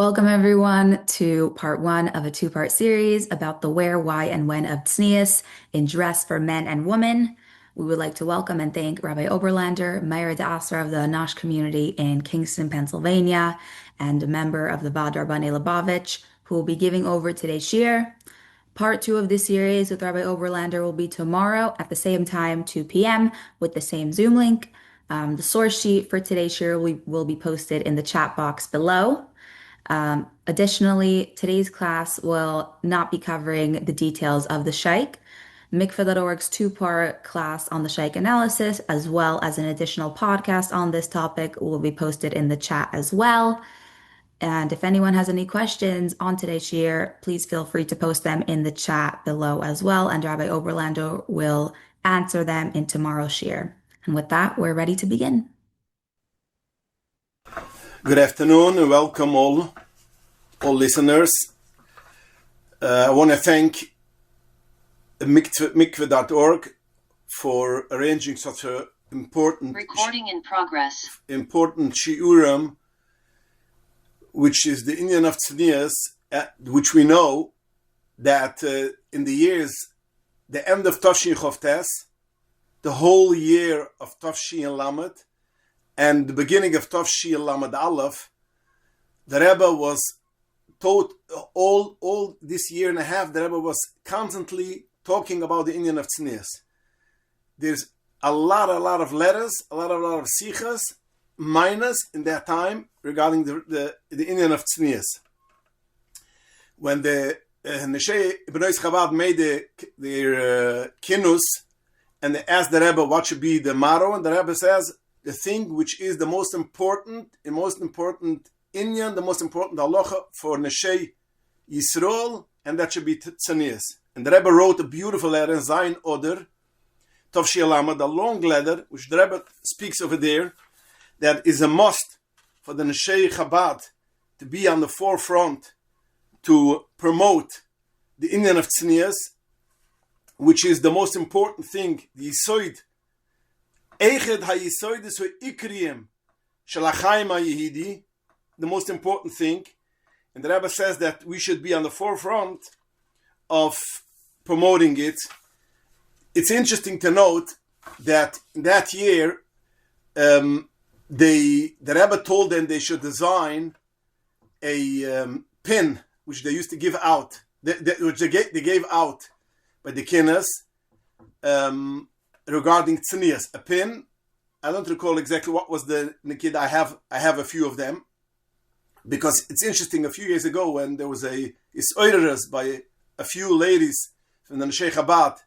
Welcome everyone to part one of a two-part series about the where, why, and when of tznius in dress for men and women. We would like to welcome and thank Rabbi Abערלאנדער, Mayor D'Asra of the Anash community in Kingston, Pennsylvania, and a member of the Bad Rabbanei Lubavitch, who will be giving over today's shiur. Part two of this series with Rabbi Abערלאנדער will be tomorrow at the same time, 2 p.m., with the same Zoom link. The source sheet for today's shiur will be posted in the chat box below. Additionally, today's class will not be covering the details of the Shaykh. Mikveh.org's two-part class on the Shaykh analysis, as well as an additional podcast on this topic, will be posted in the chat as well. And if anyone has any questions on today's shiur, please feel free to post them in the chat below as well, and Rabbi Abערלאנדער will answer them in tomorrow's shiur. And with that, we're ready to begin. Good afternoon and welcome all listeners. I want to thank Mikveh.org for arranging such an important recording in progress. Important shiurim, which is the Indian of tznius, which we know that in the years, the end of Tafshin Chavtes, the whole year of Tafshin Lamed, and the beginning of Tafshin Lamed Aleph, the Rebbe was taught all this year and a half. The Rebbe was constantly talking about the Indian of tznius. There's a lot of letters, a lot of sichas, minus in that time regarding the Indian of tznius. When the Neshei B'nai Chabad made their kinus, and they asked the Rebbe what should be the motto, and the Rebbe says the thing which is the most important Inyan, the most important halacha for Neshei Yisrael, and that should be tznius. And the Rebbe wrote a beautiful letter, Zayin Oder, Tafshin Lamed, a long letter, which the Rebbe speaks over there, that is a must for the Neshei Chabad to be on the forefront to promote the Inyan of tznius, which is the most important thing, the Yisoid. Echad ha-Yisoid is ikriyim shel ha'chaim ha'yehidi, the most important thing. And the Rebbe says that we should be on the forefront of promoting it. It's interesting to note that in that year, the Rebbe told them they should design a pin, which they used to give out, which they gave out by the kinnas, regarding tznius, a pin. I don't recall exactly what was the nikid. I have a few of them, because it's interesting. A few years ago, when there was a isoideres by a few ladies from the Neshei Chabad,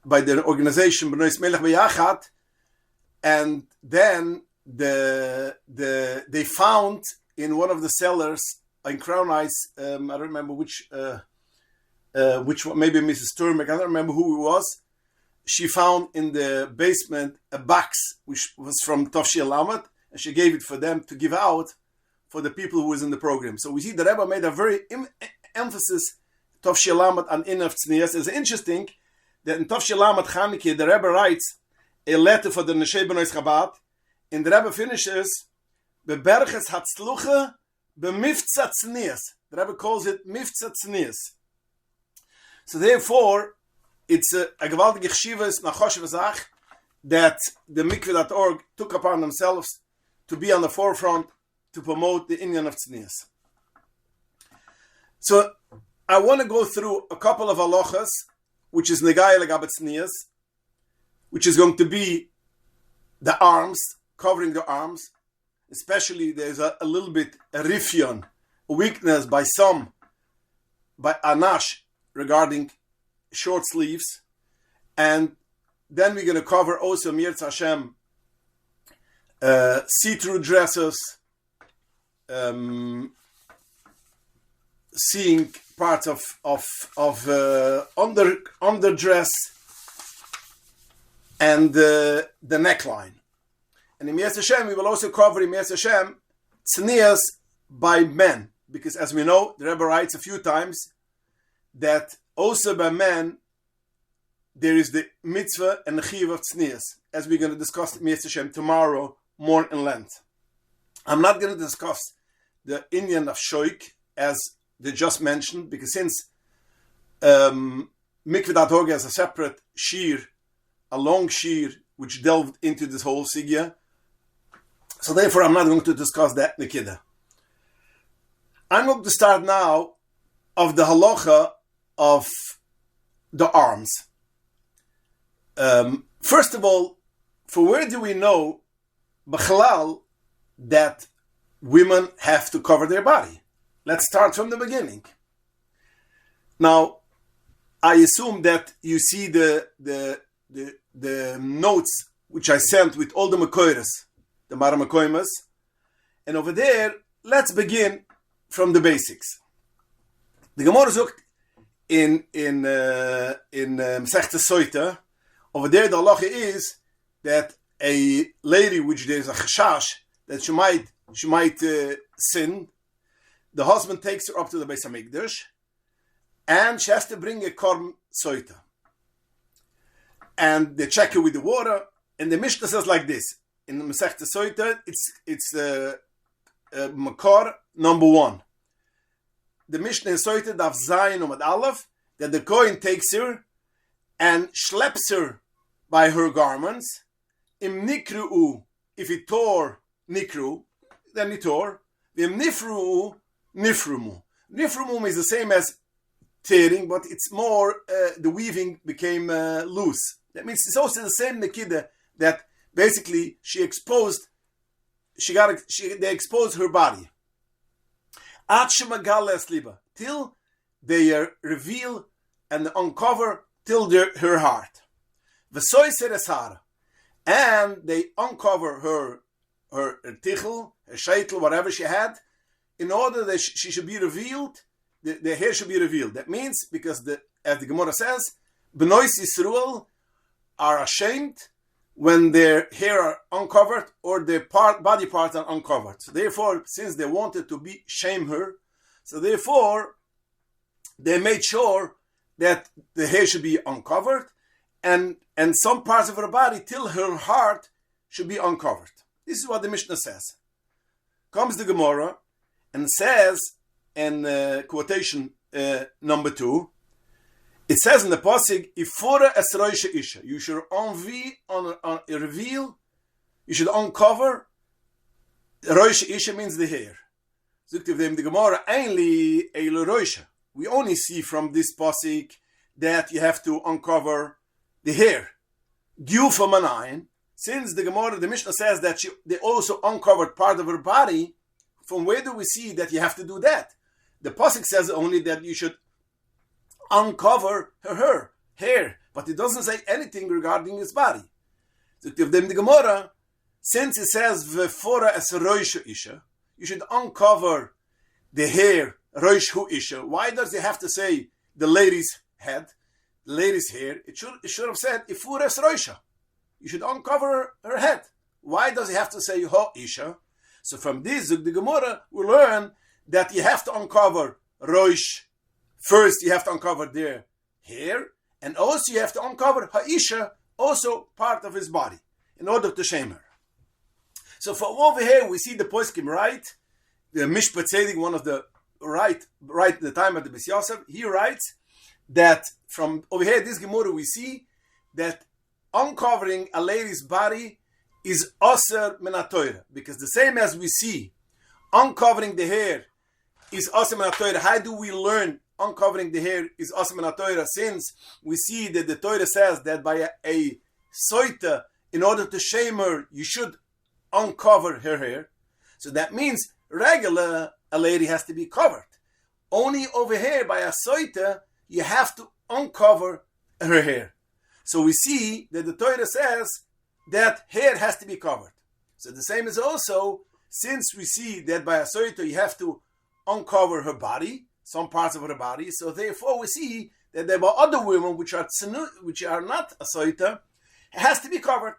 by the organization B'nai Melech B'Yachad, and then they found in one of the cellars in Crown Heights, I don't remember which one, maybe Mrs. Turmek, I don't remember who it was. She found in the basement a box which was from Tafshin Lamed, and she gave it for them to give out for the people who was in the program. So we see the Rebbe made a very emphasis Tafshin Lamed on Inyan of tznius. It's interesting that in Tafshin Lamed Chanukah, the Rebbe writes a letter for the Neshei B'nai Chabad, and the Rebbe finishes Beberches Hatzlucha B'mifza tznius. The Rebbe calls it Mifza tznius. So therefore, it's a gewaltige chshivas nachoshev zach that the Mikveh.org took upon themselves to be on the forefront to promote the Inyan of tznius. So I want to go through a couple of halachas, which is negaya legabet tznius, which is going to be the arms, covering the arms. Especially there's a little bit a rifyon, a weakness by Anash regarding short sleeves. And then we're going to cover also Mirz Hashem, see-through dresses, seeing parts of underdress, and the neckline. And in Mirz Hashem, we will also cover in Mirz Hashem tznius by men, because as we know, the Rebbe writes a few times that also by men there is the mitzvah and the chiyuv of tznius, as we're going to discuss Mirz Hashem tomorrow more in length. I'm not going to discuss the Indian of shoik, as they just mentioned, because since mikveh dat has a separate shir, a long shir, which delved into this whole sigya, so therefore I'm not going to discuss that nikida. I'm going to start now of the halacha of the arms. First of all, for where do we know b'chalal that women have to cover their body? Let's start from the beginning. Now, I assume that you see the notes which I sent with all the makores, the maramekoimas, and over there, let's begin from the basics. The Gemara zoekt in Masechta Soita. Over there, the halacha is that a lady which there's a chashash that she might sin, the husband takes her up to the Beis Hamikdash, and she has to bring a korban soita. And they check her with the water, and the Mishnah says like this in the Masechta Soita. It's makor number 1. The Mishnah is Soita daf zayin umad aleph, that the Kohen takes her and schleps her by her garments. Im nikru'u, if he tore nikru, then he tore. Im nifru'u, nifrumu. Nifrumu is the same as tearing, but it's more, the weaving became loose. That means it's also the same nikida that basically they exposed her body. Till they reveal and uncover till her heart. And they uncover her tichel, her sheitel, whatever she had, in order that she should be revealed, the hair should be revealed. That means, because as the Gemara says, B'nois Yisrael are ashamed when their hair are uncovered or their body parts are uncovered. So therefore, since they wanted to shame her, so therefore they made sure that the hair should be uncovered, and some parts of her body till her heart should be uncovered. This is what the Mishnah says. Comes the Gemara and says in quotation number 2, it says in the pasuk, "Ifora es roisha isha." You should reveal. You should uncover. Roisha isha means the hair. Zukt the Gemara only eile roisha. We only see from this pasuk that you have to uncover the hair. Gyufa manayin. Since the Gemara, the Mishnah says that they also uncovered part of her body. From where do we see that you have to do that? The pasuk says only that you should uncover her hair, but it doesn't say anything regarding his body. So the Gemara, since it says v'fora es roisha isha, you should uncover the hair roish hu isha. Why does it have to say the lady's head, the lady's hair? It should have said ifura es roisha. You should uncover her head. Why does it have to say ho isha? So from this, the Gemara will learn that you have to uncover roish. First, you have to uncover their hair, and also you have to uncover ha'isha, also part of his body, in order to shame her. So from over here, we see the poskim write, the Mishpat Tzedek, one of the right at the time of the Bes Yosef, he writes that from over here, this Gemara, we see that uncovering a lady's body is aser min haTorah, because the same as we see uncovering the hair is aser min haTorah. How do we learn uncovering the hair is aser min haTorah? Since we see that the Torah says that by a soita, in order to shame her, you should uncover her hair. So that means regular, a lady has to be covered. Only over here by a soita, you have to uncover her hair. So we see that the Torah says that hair has to be covered. So the same is also, since we see that by a soita you have to uncover her body, some parts of her body, so therefore we see that there are other women which are not a soita, has to be covered.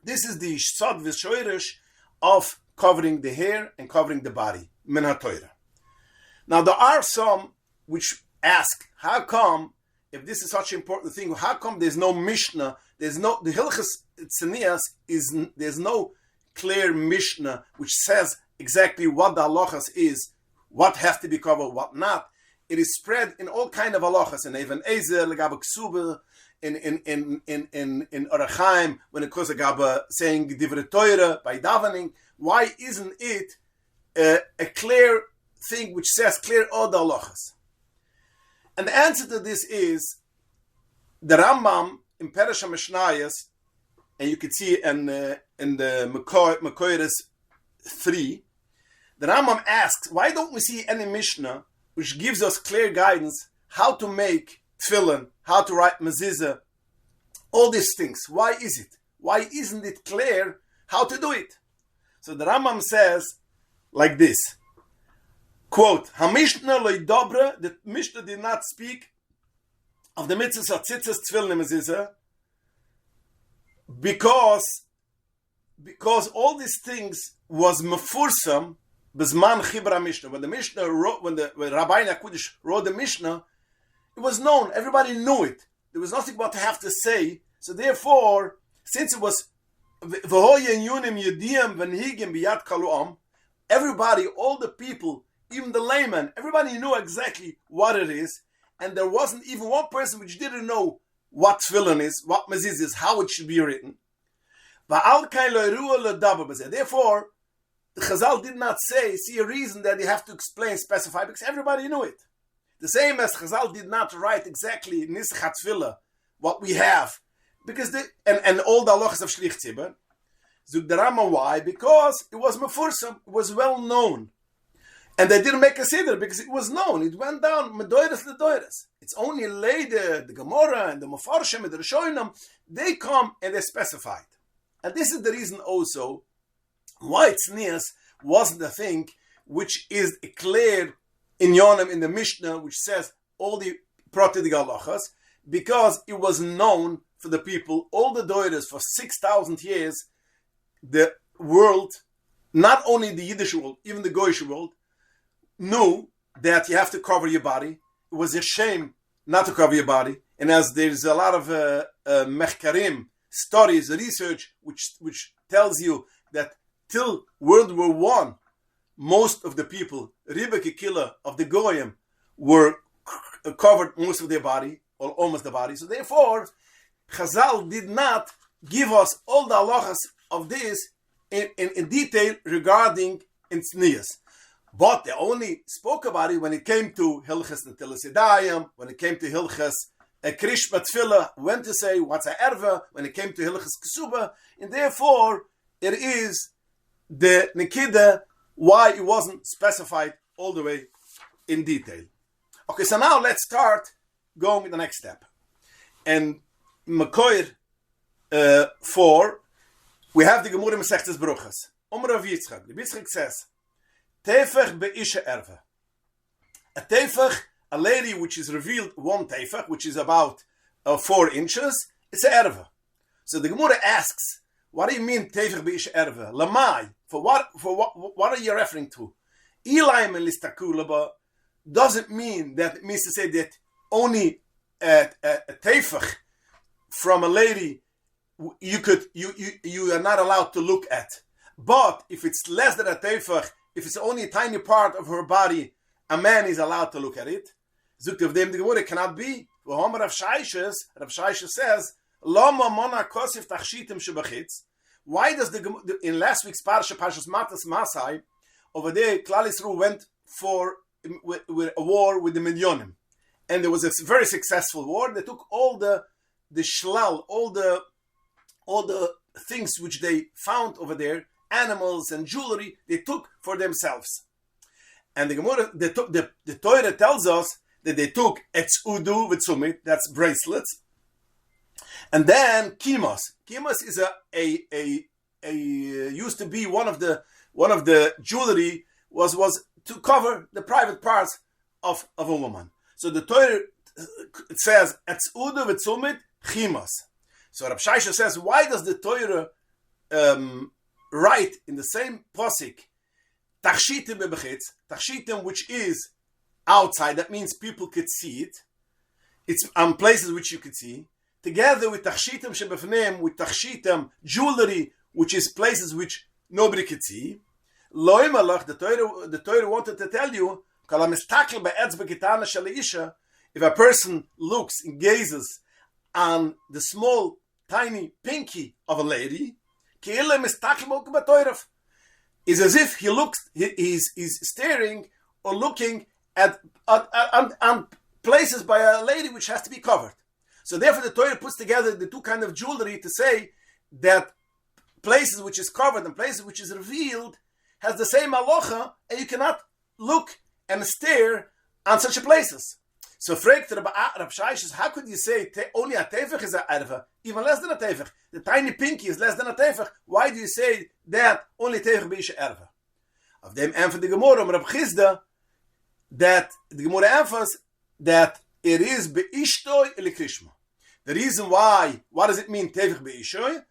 This is the sod v'shoirish of covering the hair and covering the body, min haTorah. Now there are some which ask, how come, if this is such an important thing, how come there's no Mishnah, the Hilchos Tzenias there's no clear Mishnah which says exactly what the halachas is, what has to be covered, what not. It is spread in all kind of halachas, in even Ezer, legabe ksuba, in Orachaim, when it comes to Gaba saying Divrei Torah by davening. Why isn't it a clear thing which says clear all the halachas? And the answer to this is the Rambam in Parashat Mishnayos, and you can see in the Makor 3, the Rambam asks, why don't we see any Mishnah which gives us clear guidance how to make tefillin, how to write mezuzah, all these things? Why is it? Why isn't it clear how to do it? So the Rambam says like this, quote, HaMishnah lo yidobra, the Mishnah did not speak of the mitzvahs of tzitzis, tefillin, and mezuzah, because all these things was mefursam bezman chibra Mishnah. When the Mishnah wrote, when Rabbi HaKudosh wrote the Mishnah, it was known. Everybody knew it. There was nothing but to have to say. So therefore, since it was everybody, all the people, even the layman, everybody knew exactly what it is, and there wasn't even one person which didn't know what tefillin is, what mezuzah is, how it should be written. Therefore, the Chazal did not see a reason that you have to explain, specify, because everybody knew it. The same as Chazal did not write exactly Nisachat Tefillah, what we have, because and all the halachas of Shlich Tzibur. Zug the Rama, why? Because it was mefursam, it was well known, and they didn't make a siddur because it was known. It went down medoiras ledoiras. It's only later the Gemara and the Mefarshim and the Rishonim, they come and they specify it. And this is the reason also why tznius wasn't a thing which is declared in Yonim, in the Mishnah, which says all the Protei halachas, because it was known for the people, all the doiras for 6,000 years, the world, not only the Yiddish world, even the Goyish world, knew that you have to cover your body. It was a shame not to cover your body. And as there's a lot of mechkarim, studies, research, which tells you that till World War I, most of the people, Riba Kikila of the Goyim, were covered most of their body, or almost the body. So therefore, Chazal did not give us all the halachas of this in detail regarding tznius. But they only spoke about it when it came to Hilchas Netilas Yadayim, when it came to Hilchas Krishma Tefillah, when to say what's a erva, when it came to Hilchas Kesuba, and therefore it is the Nikida why it wasn't specified all the way in detail. Okay, so now let's start going with the next step. And Makor 4, we have the Gemara Masechtes Bruchas. Rav Yitzchak, the Yitzchak says, Tefach be'isha erva. A tefach, a lady which is revealed one tefach, which is about 4 inches, it's an erva. So the Gemara asks, what do you mean tefach be'isha erva? Lamai, for what are you referring to? Ilayim and listakulaba doesn't mean that, it means to say that only a tefach from a lady you are not allowed to look at. But if it's less than a tefach, if it's only a tiny part of her body, a man is allowed to look at it. Zukt of them the Gemara cannot be. Rav Shaisha says, Lama mona kosif tachshitim shebachitz. Why does the in last week's parsha, Parshas Matas Masai, over there Klal Yisrael went for with a war with the Midyanim, and there was a very successful war. They took all the shlal, all the things which they found over there, animals and jewelry, they took for themselves. And the Gemara, the Torah tells us that they took etzudu v'tzumit, that's bracelets, and then kimos. Kimos is a used to be one of the jewelry was to cover the private parts of a woman. So the Torah says etzudu v'tzumit chimos. So Rav Shaisha says, why does the Torah write in the same posik tachshitim bebechitz, tachshitim which is outside, that means people could see it, it's on places which you could see, together with tachshitim shebefneim, with tachshitim jewelry which is places which nobody could see. Loimalach, the Torah wanted to tell you, if a person looks and gazes on the small, tiny pinky of a lady, is as if he's staring or looking at places by a lady which has to be covered. So therefore the Torah puts together the two kind of jewelry to say that places which is covered and places which is revealed has the same halacha, and you cannot look and stare on such places. So fragt Rab Shaish, how could you say only a tefach is a erva, even less than a tefach? The tiny pinky is less than a tefach. Why do you say that only tefach beisha erva? Of them and for the Gemara, Rab Chizda, that the Gemara emphasizes that it is beishtoi elikrishma. The reason why, what does it mean tefach beishtoi?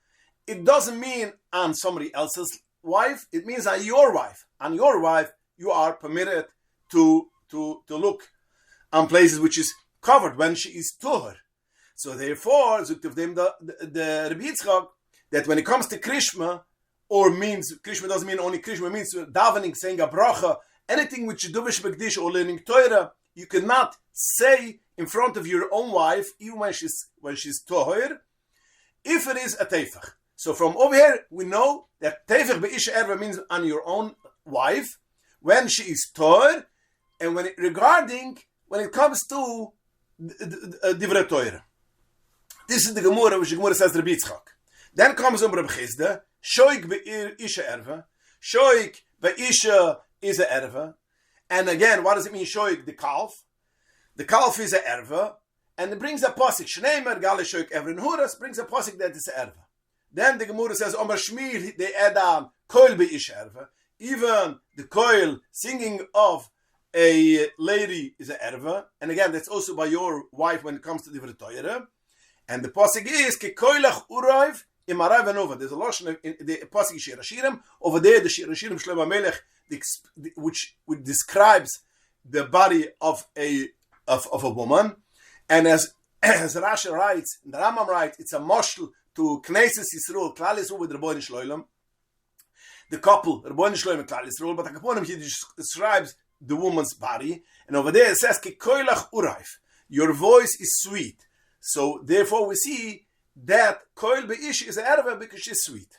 It doesn't mean on somebody else's wife. It means on your wife. On your wife, you are permitted to look on places which is covered when she is tuhar. So therefore, zukt of them the Rebbe Yitzchak, that when it comes to krishma, or means krishma doesn't mean only krishma, it means davening, saying a bracha, anything which is duvish begdish or learning Torah, you cannot say in front of your own wife, even when she's tuhar, if it is a tefach. So from over here, we know that tefach be'isha erva means on your own wife, when she is tuhar, and when it comes to divrei Torah. This is the Gemara, which the Gemara says Rebbe Yitzchak. Then comes Reb Chizda, shoik be'isha erva, shoik be'isha is a erva, and again, what does it mean shoik? The calf. The calf is a erva, and it brings a pasuk. Shneimer gale shoik evrin huras brings a pasuk that is a erva. Then the Gemara says Omer Shmir they add on koil be'isha erva. Even the koil singing of a lady is a erva, and again that's also by your wife when it comes to divrei Torah. And the pasuk is ke koilach urayv imarav anova. There's a lashon in the pasuk shi'ashirim over there. The shi'ashirim Shlomo Melech, which describes the body of a woman, and as Rashi writes, the Rambam writes, it's a mashal to Knesset Yisrael, Klal Yisrael with Rabbeinu Shloim, the couple Rabbeinu Shloim and Klal Yisrael, but the Kaponim he describes the woman's body, and over there it says ke koilach urayv, your voice is sweet. So therefore we see that koil beish is an erva because she's sweet.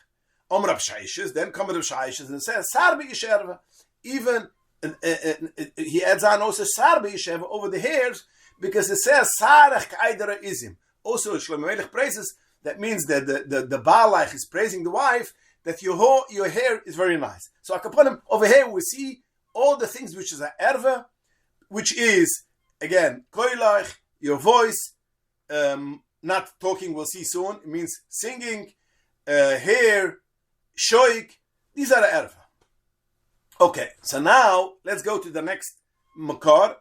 Om Rab Shaishes, then come Rab Shaishes and it says sar beish erva. Even he adds on also sar beish erva over the hairs because it says sarach kaidara izim. Also Shlomo Melech praises, that means that the baalach is praising the wife that your hair is very nice. So akaponim over here we see all the things which is a erva, which is again koilach, your voice, not talking, we'll see soon. It means singing, hair, shoik. These are the erva. Okay, so now let's go to the next makor,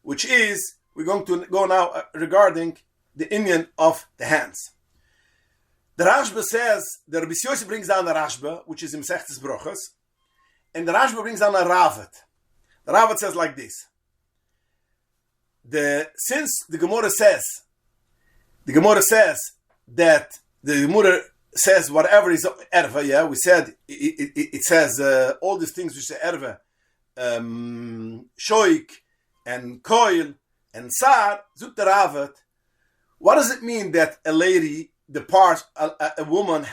which is we're going to go now regarding the Indian of the hands. The Rashba says the Rabbi Yossi brings down the Rashba, which is in Sechtes Brochos, and the Rashba brings down a Ravat. The Ravat says like this: since the Gemara says that the Gemara says whatever is erva, yeah, we said it says all these things which say erva, shoik and koil and sar, zut the Ravat. What does it mean that a lady departs, a woman,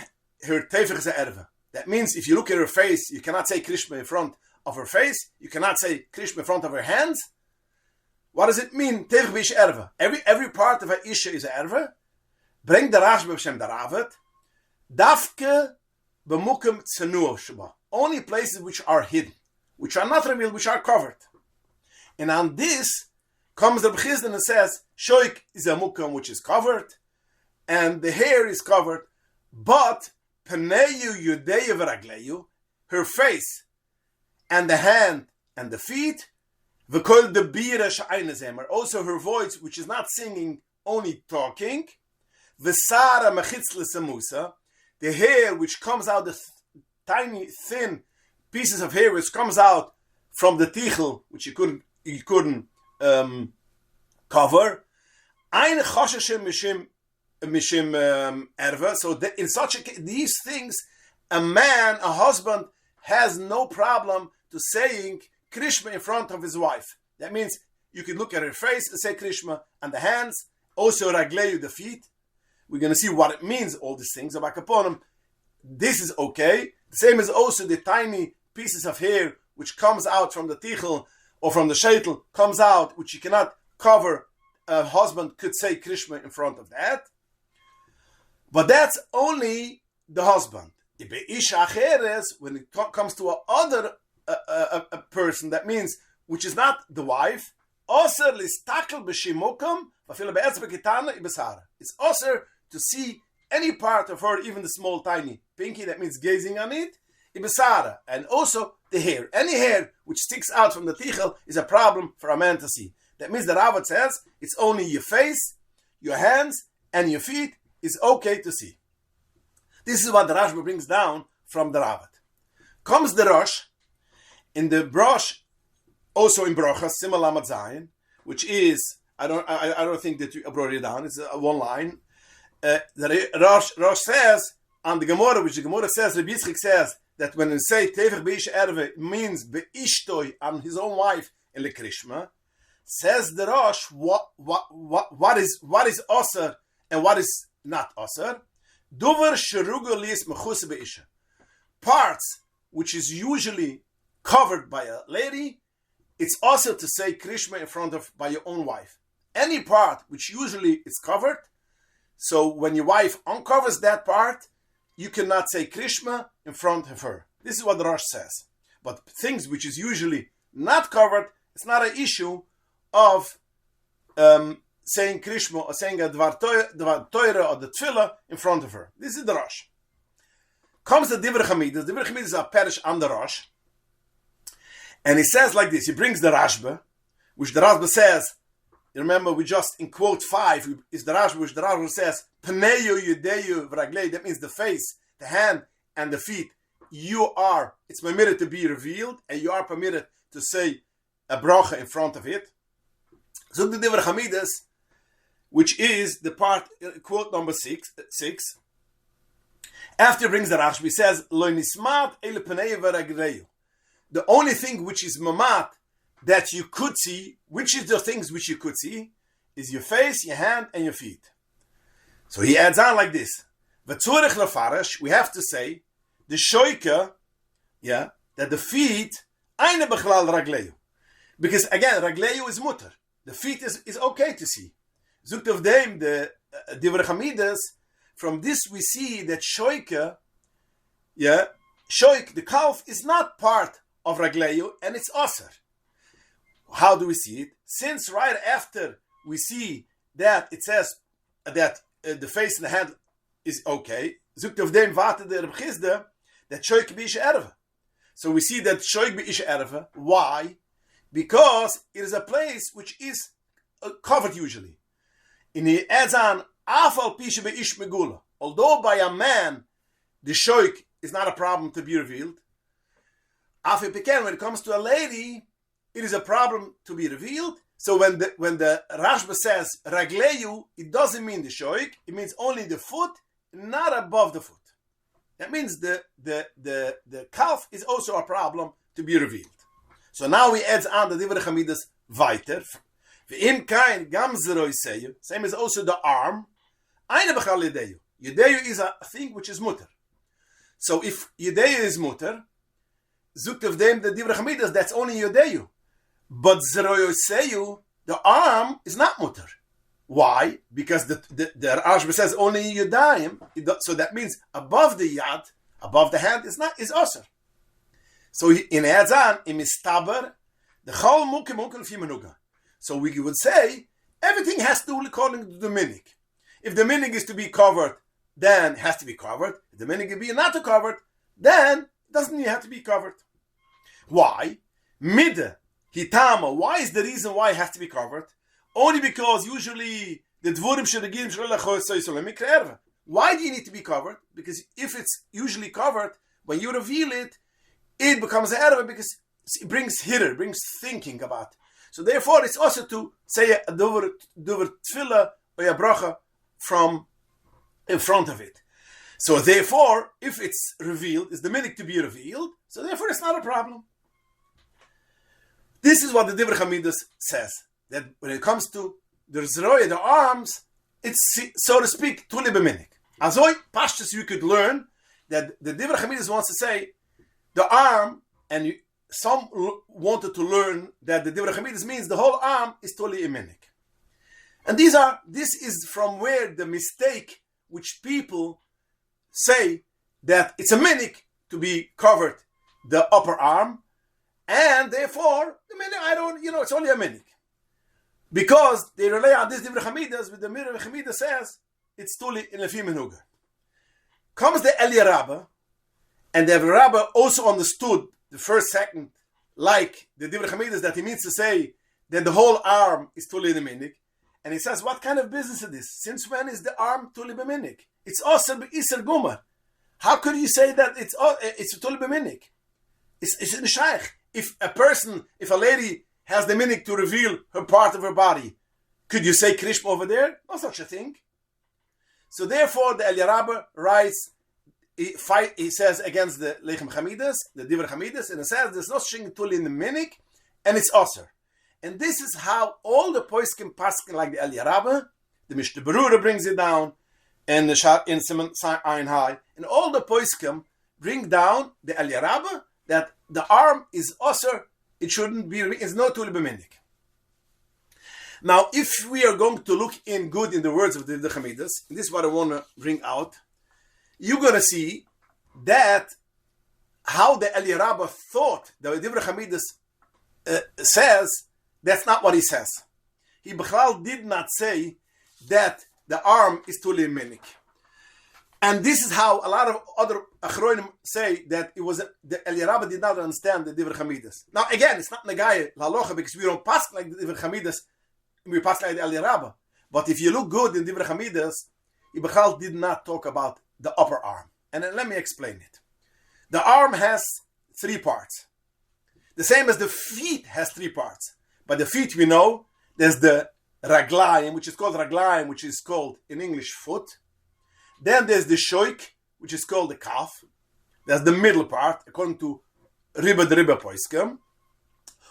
her tefach is a erva? That means if you look at her face, you cannot say krishma in front of her face. You cannot say krishma in front of her hands. What does it mean? Tefach bish erva. Every part of a isha is a erva. Bring the Rashba b'shem daravet. Dafke b'mukim tzeniut sheba. Only places which are hidden, which are not revealed, which are covered. And on this comes the Bechizden and says, shoik is a mukim which is covered, and the hair is covered, but Paneyu yudeyu v'ragleyu, her face, and the hand and the feet, v'kol the bira sh'ayne zemer, also her voice, which is not singing, only talking, v'sara mechitz l'samusa, the hair which comes out, the tiny thin pieces of hair which comes out from the tichel, which you couldn't cover, ein chashashem mishim erva. So in such these things, a husband has no problem to saying krishma in front of his wife. That means you can look at her face and say krishma, and the hands, also ragleyu, the feet. We're going to see what it means, all these things. This is okay. The same as also the tiny pieces of hair which comes out from the tichel or from the sheitel, comes out, which you cannot cover. A husband could say krishma in front of that. But that's only the husband. When it comes to another person, that means which is not the wife, it's also to see any part of her, even the small tiny pinky, that means gazing on it, and also the hair. Any hair which sticks out from the tichel is a problem for a man to see. That means the Ravat says it's only your face, your hands, and your feet is okay to see. This is what the Rashba brings down from the Ravat. Comes the Rosh, in the brush, also in Brochas, Simon Lamed Zayin, which is, I don't think that you brought it down, it's one line. The Rosh says, on the Gemara, which the Gemara says, Rabbi Yitzchak says, that when it say Tevach Beisha Erve, it means Be'ishtoi, on his own wife, in the Krishma. Says the Rosh, what is Osir and what is not Osir? Dover Sherugo Lies Mechuse Be'isha. Parts which is usually covered by a lady, it's also to say Krishma in front of by your own wife. Any part which usually is covered, so when your wife uncovers that part, you cannot say Krishma in front of her. This is what the Rosh says. But things which is usually not covered, it's not an issue of saying Krishma or saying a Dvar Torah or the Tefillah in front of her. This is the Rosh. Comes the Divrei Chamidas. The Divrei Chamidas is a parish on the Rosh. And he says like this. He brings the Rashba, which the Rashba says, you remember we just in quote 5 is the Rashba, which the Rashba says, Pneyu yudeyu v'raglei. That means the face, the hand, and the feet. It's permitted to be revealed, and you are permitted to say a bracha in front of it. So the Divrei Chamidas, which is the part, quote number 6. After he brings the Rashba, he says, Lo nismat ele pnei v'raglei. The only thing which is mamat that you could see, which is the things which you could see, is your face, your hand, and your feet. So he adds on like this. V'tzurich lefarash, we have to say, the shoika, that the feet, eine bechlal ragleyu. Because again, ragleyu is mutter. The feet is okay to see. Zukt of them, the Divrei Chamidas, from this we see that shoika, shoik, the calf, is not part of ragleyu, and it's aser. How do we see it? Since right after we see that it says that the face and the hand is okay, zukt of them vate the Rebchizde, that shoik beisha erve. So we see that shoik beisha erve. Why? Because it is a place which is covered usually. And he adds on, afal pisha beish megula. Although by a man the shoik is not a problem to be revealed, afal peken, when it comes to a lady, it is a problem to be revealed. So when the Rashba says ragleyu, it doesn't mean the shoik. It means only the foot, not above the foot. That means the calf is also a problem to be revealed. So now he adds on the Divrei Chamidas weiter. Ve'im kain gam zero yiseyu. Same as also the arm. Eine bechal yedeyu. Yedeyu is a thing which is mutter. So if yedeyu is mutter, zukt of them the Divrei Chamidas, that's only yedeyu. But zero yiseyu, the arm is not mutter. Why? Because the Rashba says only yadayim. So that means above the yad, above the hand is aser. So in adds on, in mistaber, the chol muke fimenuga. So we would say everything has to do according to the minig. If the minig is to be covered, then it has to be covered. If the minig is not to covered, then it doesn't have to be covered. Why? Mide hitama. Why is the reason why it has to be covered? Only because usually the dvurim shiragim shloimikreerve. Why do you need to be covered? Because if it's usually covered, when you reveal it, it becomes an error because it brings hitter, brings thinking about. So therefore, it's also to say a dover tefillah or a bracha from in front of it. So therefore, if it's revealed, it's the minik to be revealed, so therefore it's not a problem. This is what the Divrei Chamidus says, that when it comes to the Zroya, the arms, it's, so to speak, tuli b'minik. Azoi, pashtus, you could learn that the Divrei Chamidus wants to say, the arm, and some wanted to learn that the Divrei Chamidus means the whole arm is tuli iminik. And this is from where the mistake which people say that it's a minik to be covered the upper arm, and therefore the minik, it's only a minik. Because they rely on this Divrei Chamidus, but the Divrei Chamidus says it's tuli in lefi menuga. Comes the Eli Rabba, and the Rabba also understood the first second, like the Divrei Chamidus, that he means to say that the whole arm is tuli in the minik. And he says, what kind of business is this? Since when is the arm tuli b'minik? It's also b'iser guma. How could you say that it's tuli b'minik? It's in the shaykh. If a lady has the minik to reveal her part of her body, could you say krishma over there? No such a thing. So therefore, the Eli Rabba writes, he says against the Lechem Chamidus, the Divrei Chamidus, and it says there's no such thing tuli in the minik, and it's aser. And this is how all the poskim paskin, like the Eli Rabba, the Mishnah Berurah brings it down, and in Simon Ein High, and all the poskim bring down the Eli Rabba that the arm is aser, it shouldn't be, it's no tuli b'minik. Now, if we are going to look in good in the words of the Chamidus, this is what I want to bring out, you're going to see that how the Eli Rabba thought the Divrei Chamidus says. That's not what he says. He Bechlal did not say that the arm is tuli minik. And this is how a lot of other achronim say that it was the Eli Rabba did not understand the Divrei Chamidus. Now again, it's not negaya l'halocha because we don't pass like the Divrei Chamidus, we pass like the Eli Rabba. But if you look good in Divrei Chamidus, he Bechlal did not talk about the upper arm. And then let me explain it. The arm has 3 parts. The same as the feet has 3 parts. By the feet we know, there's the raglayim, which is called raglayim, which is called in English foot. Then there's the shoik, which is called the calf. There's the middle part, according to Riba Poiskim,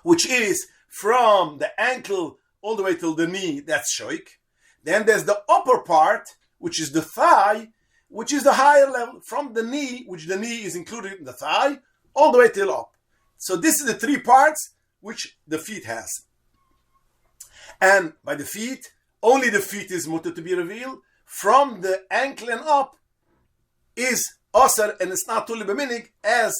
which is from the ankle all the way till the knee, that's shoik. Then there's the upper part, which is the thigh, which is the higher level, from the knee, which the knee is included in the thigh, all the way till up. So this is the 3 parts which the feet has. And by the feet, only the feet is mutter to be revealed. From the ankle and up is aser, and it's not tuli b'minik, as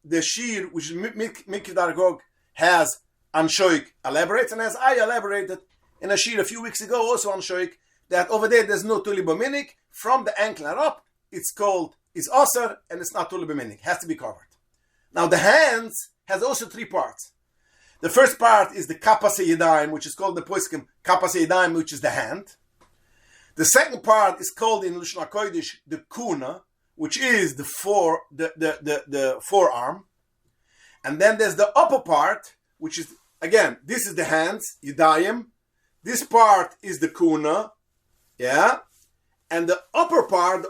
the shir, which Mikv Dargog has on shoik, elaborates, and as I elaborated in a shir a few weeks ago, also on shoik, that over there there's no tuli b'minik. From the ankle and up, it's aser, and it's not tuli b'minik. Has to be covered. Now the hands has also 3 parts. The first part is the kapas yadayim, which is called the poskim kapas yadayim, which is the hand. The second part is called in Lishon HaKodesh the kuna, which is the forearm. And then there's the upper part, which is, again, this is the hands, yadayim. This part is the kuna, yeah. And the upper part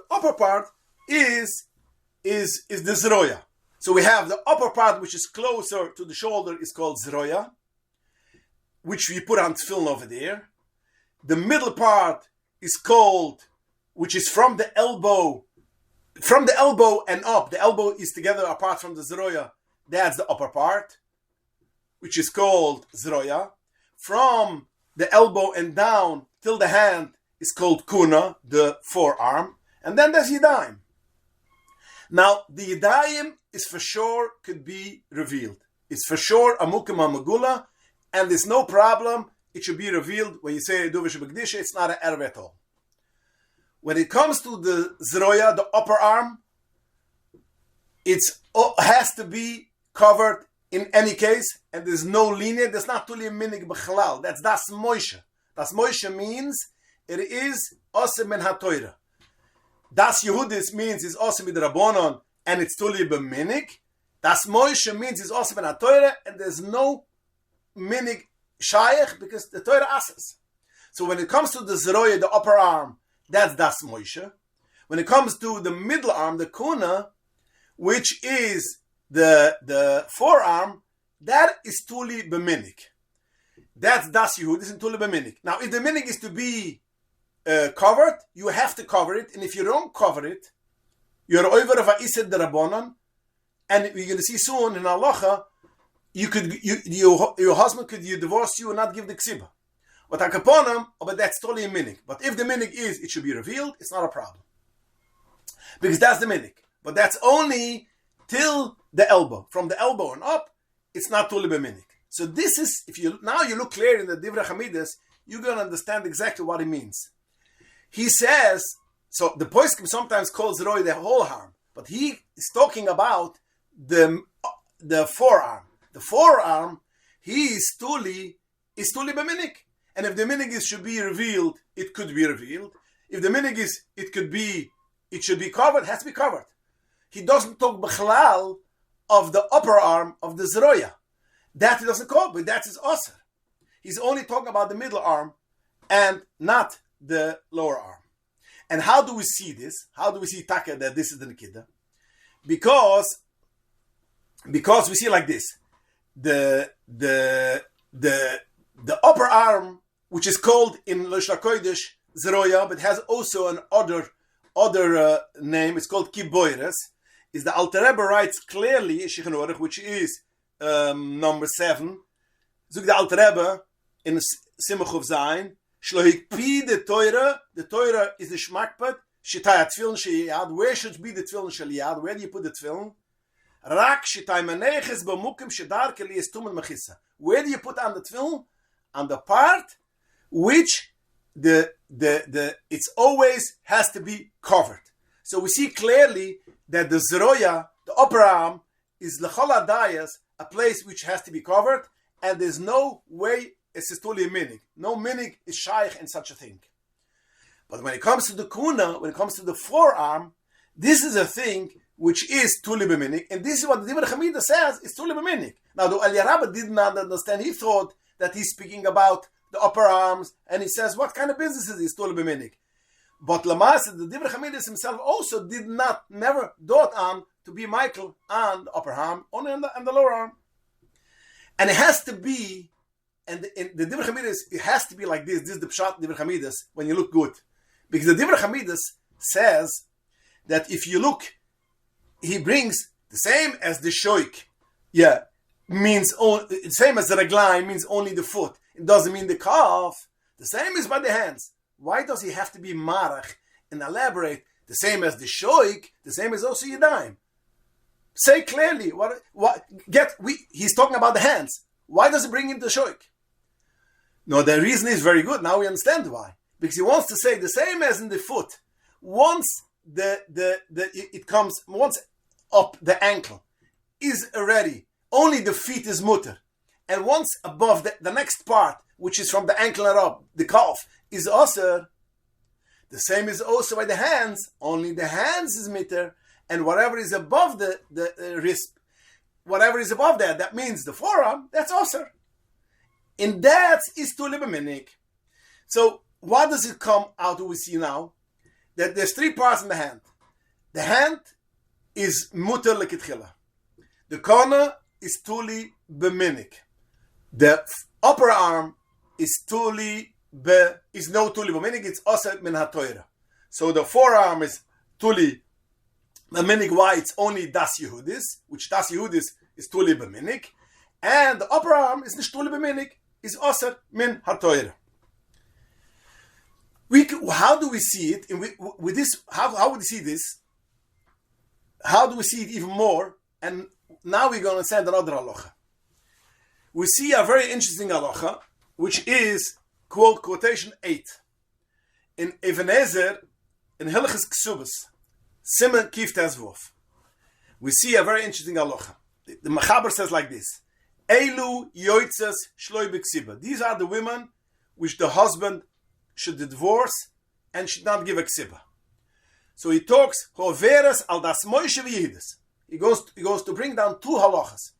is the zroya. So we have the upper part, which is closer to the shoulder, is called zroya, which we put on tefillin over there. The middle part is called, which is from the elbow and up. The elbow is together apart from the zroya. That's the upper part, which is called zroya. From the elbow and down till the hand is called kuna, the forearm. And then there's yadayim. Now, the yadayim is for sure could be revealed. It's for sure amukim amagula, and there's no problem. It should be revealed when you say duvish b'gdisha. It's not an erv at all. When it comes to the zroya, the upper arm, it has to be covered in any case, and there's no linear. There's not tuli minig b'chalal. That's das Moshe. Das Moshe means it is osem ben hatoira. Das Yehudis means it's osem with Rabbonon, and it's tuli b'minig. Das Moshe means it's osem ben hatoira, and there's no minig shayach because the Torah asks. So when it comes to the zeroya, the upper arm, that's das Moshe. When it comes to the middle arm, the kuna, which is the forearm, that is tuli b'minik. That's das Yehudis and tuli b'minik. Now, if the minik is to be covered, you have to cover it, and if you don't cover it, you're over of ha'ised derabanan, and we're going to see soon in halacha, your husband could divorce you and not give the ksiba. But akaponim, but that's totally a minik. But if the minik is, it should be revealed, it's not a problem. Because that's the minik. But that's only till the elbow. From the elbow and up, it's not totally b'minik. So this is, if you look clear in the Divrei Hamidus, you're going to understand exactly what it means. He says, so the poskim sometimes calls Roy the whole arm, but he is talking about the forearm. The forearm, he is tuli b'minik. And if the minig should be revealed, it could be revealed. If the minig is, it should be covered, it has to be covered. He doesn't talk b'chlal of the upper arm of the zroya. That he doesn't call, but that is aser. He's only talking about the middle arm and not the lower arm. And how do we see this? How do we see taka that this is the nikida? Because we see like this. The upper arm, which is called in Lashon HaKodesh Zeroya, but has also an other name, it's called Kiboires, is the Alter Rebbe writes clearly, which is number 7, Zug the Alter Rebbe in Simach of Zayin, Shlohikpi the Torah is the Shmakpat, Shitayat Tfilin Sheyad, where should be the Tfilin Sheyad, where do you put the Tfilin? Rak Shitay Maneches B'mukim Shedar Keli Estum and Mechissa. Where do you put on the Tfilin? On the part which it's always has to be covered. So we see clearly that the zroya, the upper arm, is l'chol hadayas, a place which has to be covered, and there's no way it's totally a minig. No minig is shaykh in such a thing. But when it comes to the kuna, when it comes to the forearm, this is a thing which is tuli b'minig, and this is what the Divrei Hamida says is tuli b'minig. Now the Aliyah Rabbah did not understand. He thought that he's speaking about the upper arms, and he says, what kind of business is this tuli b'minig? But Lamas, the Divrei Hamidus himself also never thought on to be Michael on the upper arm, only on the lower arm. And it has to be, and the Divrei Hamidus, it has to be like this. This is the Pshat Divrei Hamidus when you look good. Because the Divrei Hamidus says that if you look, he brings the same as the shoik. Yeah, means the same as the ragline means only the foot. It doesn't mean the calf. The same is by the hands. Why does he have to be marach and elaborate the same as the shoik, the same as also yadayim? Say clearly he's talking about the hands. Why does he bring in the shoik? No, the reason is very good. Now we understand why. Because he wants to say the same as in the foot. Once it comes once up the ankle is already only the feet is mutter, and once above the next part, which is from the ankle and up, the calf is also. The same is also by the hands. Only the hands is mutter, and whatever is above the wrist, whatever is above that means the forearm. That's also. And that is tuli b'minig. So what does it come out? Do we see now that there's 3 parts in the hand. The hand is mutter lekitchila. The corner is tuli b'minig. The upper arm is no tuli b'minig. It's also min hatoira. So the forearm is tuli b'minig. Why? It's only das Yehudis, which das Yehudis is tuli b'minig, and the upper arm is nicht tuli b'minig. Is also min hatoira. How do we see it? With this, how would we see this? How do we see it even more? And now we're going to send another halacha. We see a very interesting halacha, which is quotation 8 in Ebenezer in Hilchos Ksubas, Siman Kif Tezvov. We see a very interesting halacha. The Mechaber says like this: Elu yoitzes shloi b'ksiba. These are the women which the husband should divorce and should not give a ksiba. So he talks hoveres al das moishe v'yihidus. He goes to bring down 2 halachas.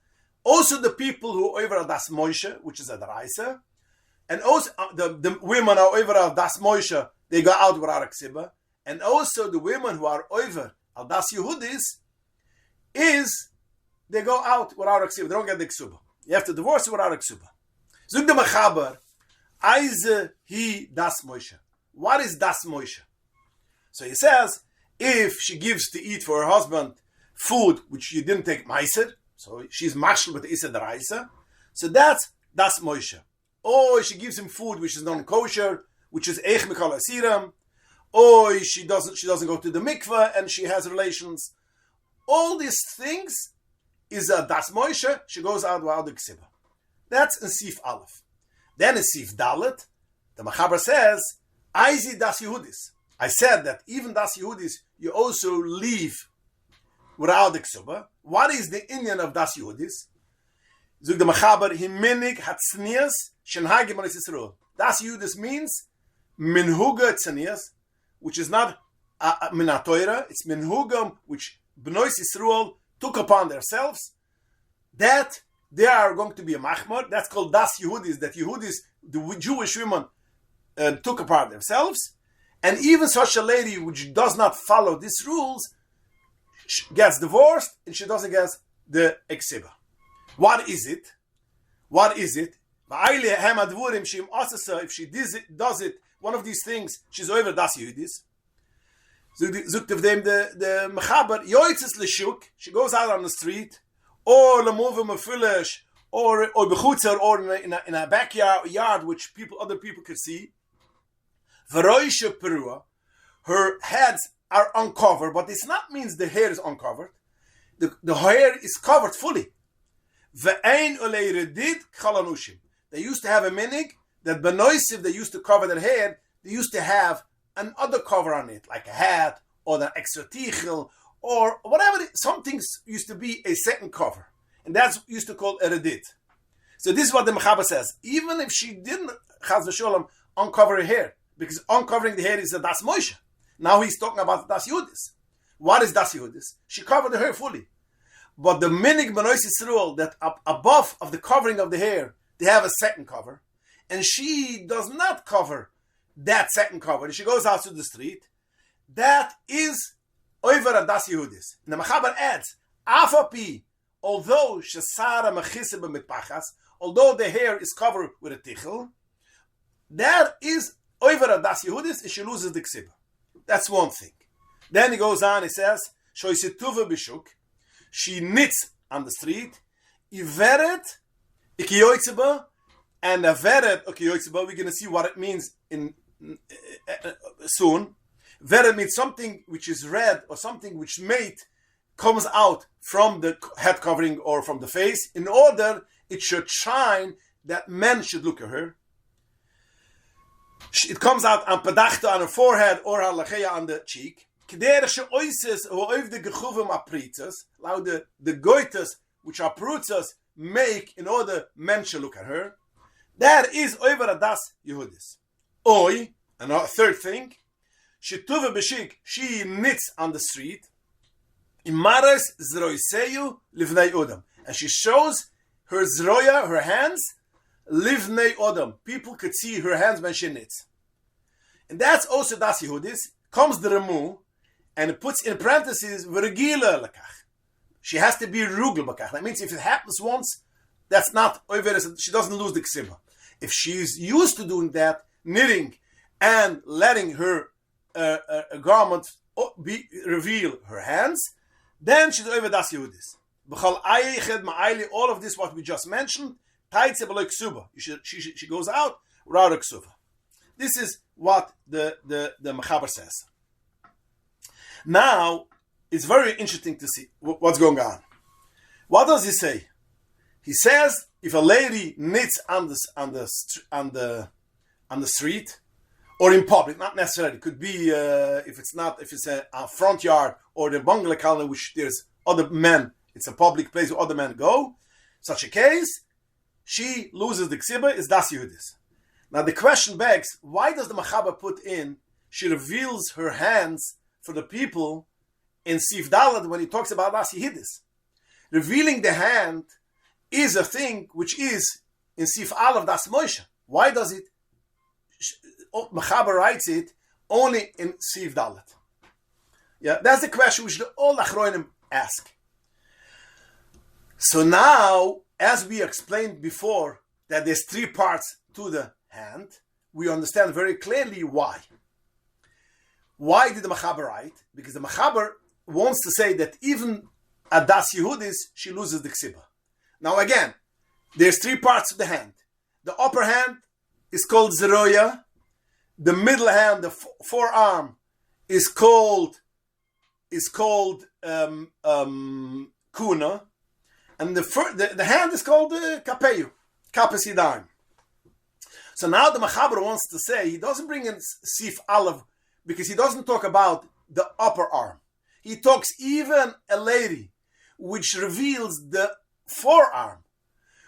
Also the people who are over al das moishe, which is a deraisa, and also the women are over al das moishe, they go out without a ksiba, and also the women who are over al das Yehudis, is they go out without a ksuba. They don't get the ksuba. You have to divorce without a ksuba. Zug the Mechaber, Eise hi das Moshe. What is das Moshe? So he says, if she gives to eat for her husband food which you didn't take meiser, so she's mashal with the Issa Daraisa, so that's das Moshe. Or she gives him food which is non-kosher, which is eich mikal asiram, or she doesn't go to the mikveh and she has relations. All these things is a das Moshe. She goes out without the ksiba. That's in Sif Aleph. Then in Sif Dalet, the Mechaber says, Aizi das Yehudis. I said that even das Yehudis, you also leave without the ksuba. What is the Indian of das Yehudis? Zug the Mechaber, himinig hatznias shenhagim on Yisrael. Das Yehudis means minhuga tznias, which is not min ha-Torah, it's minhugam, which B'nois Yisrael took upon themselves, that they are going to be a machmor. That's called das Yehudis, that Yehudis, the Jewish women, took upon themselves. And even such a lady which does not follow these rules gets divorced and she doesn't get the eksiba. What is it? What is it? If she does it, one of these things, she's over das Yehudis. Zukt of them the Mechaber, yoitzes l'shuk, she goes out on the street, or l'movim mefulish, or bechutzer, or in a backyard which other people could see. V'roishe perua, her heads are uncovered, but this not means the hair is uncovered. The hair is covered fully. Ve'ein olei redid chalanushim. They used to have a minig that benoisiv, they used to cover their hair, they used to have another cover on it, like a hat, or the extra tichel, or whatever. Some things used to be a second cover. And that's used to call eredit. So this is what the Mechaber says. Even if she didn't, chas v'sholem, uncover her hair, because uncovering the hair is a das Moshe. Now he's talking about das Yehudis. What is das Yehudis? She covered the hair fully. But the minig b'nois Yisrael, that above of the covering of the hair, they have a second cover. And she does not cover that second cover. She goes out to the street. That is over a das Yehudis. And the Mechaber adds, Afapi, although shesara mechise b'mitpachas, although the hair is covered with a tichel, that is over a das Yehudis, and she loses the ksiba. That's one thing. Then he goes on, he says, shoisituva b'shuk, she knits on the street, iveret ikiyoitzeba, and a veret ikiyoitzeba, we're going to see what it means in soon. Veret means something which is red, or something which comes out from the head covering or from the face, in order it should shine that men should look at her. It comes out on padachta on her forehead or halacheya on the cheek. Like the goitas which are prutzas make in order men should look at her. That is over a das Yehudis. Oi, another third thing, she knits on the street. Imares zroiseyu livnei odam, and she shows her zroya, her hands, livnei odam. People could see her hands when she knits, and that's also das Yehudis. Comes the Remu, and it puts in parentheses v'regila lakach. She has to be rugel bakach. That means if it happens once, that's not over. She doesn't lose the ksiba. If she's used to doing that, knitting and letting her garment reveal her hands, then she's over das Yehudis. All of this, what we just mentioned, she goes out without a ksuba. This is what the Mechaber says. Now, it's very interesting to see what's going on. What does he say? He says if a lady knits on the street or in public, not necessarily. It could be if it's a front yard or the bungalow colony, which there's other men. It's a public place where other men go. Such a case, she loses the ksiba. Is das Yehudis. Now the question begs: why does the Mechaber put in? She reveals her hands for the people in Sif Dalad when he talks about das Yehudis. Revealing the hand is a thing which is in Sif Aleph das Moshe. Why does it? Mechaber writes it only in Sif Dalet. Yeah, that's the question which all Achronim ask. So now, as we explained before, that there's 3 parts to the hand, we understand very clearly why. Why did the Mechaber write? Because the Mechaber wants to say that even at Das Yehudis, she loses the ksiba. Now again, there's 3 parts of the hand. The upper hand is called Zeroya. The middle hand, the forearm, is called Kuna. And the hand is called Kapeyu, Kapes Yadayim. So now the Mechaber wants to say, he doesn't bring in Sif Aleph, because he doesn't talk about the upper arm. He talks even a lady, which reveals the forearm,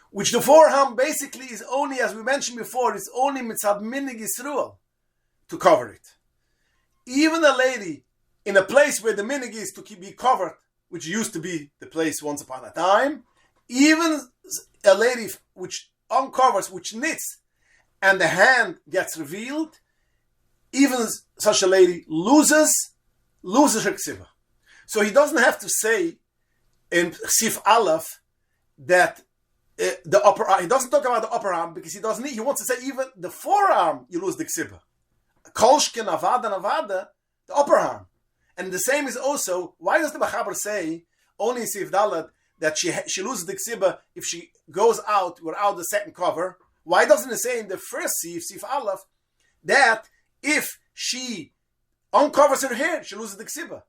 which the forearm basically is only, as we mentioned before, it's only mitzad minig Yisrael to cover it. Even a lady in a place where the minig is to be covered, which used to be the place once upon a time, even a lady which uncovers, which knits, and the hand gets revealed, even such a lady loses her ksiva. So he doesn't have to say in Sif Aleph that the upper arm, he doesn't talk about the upper arm because he doesn't need, he wants to say even the forearm you lose the ksiva. Kolshkin avada, the upper arm. And the same is also, why does the Mechaber say only in Sif Dalet that she loses the ksiva if she goes out without the second cover? Why doesn't it say in the first Sif Aleph, that if she uncovers her hair, she loses the ksiva?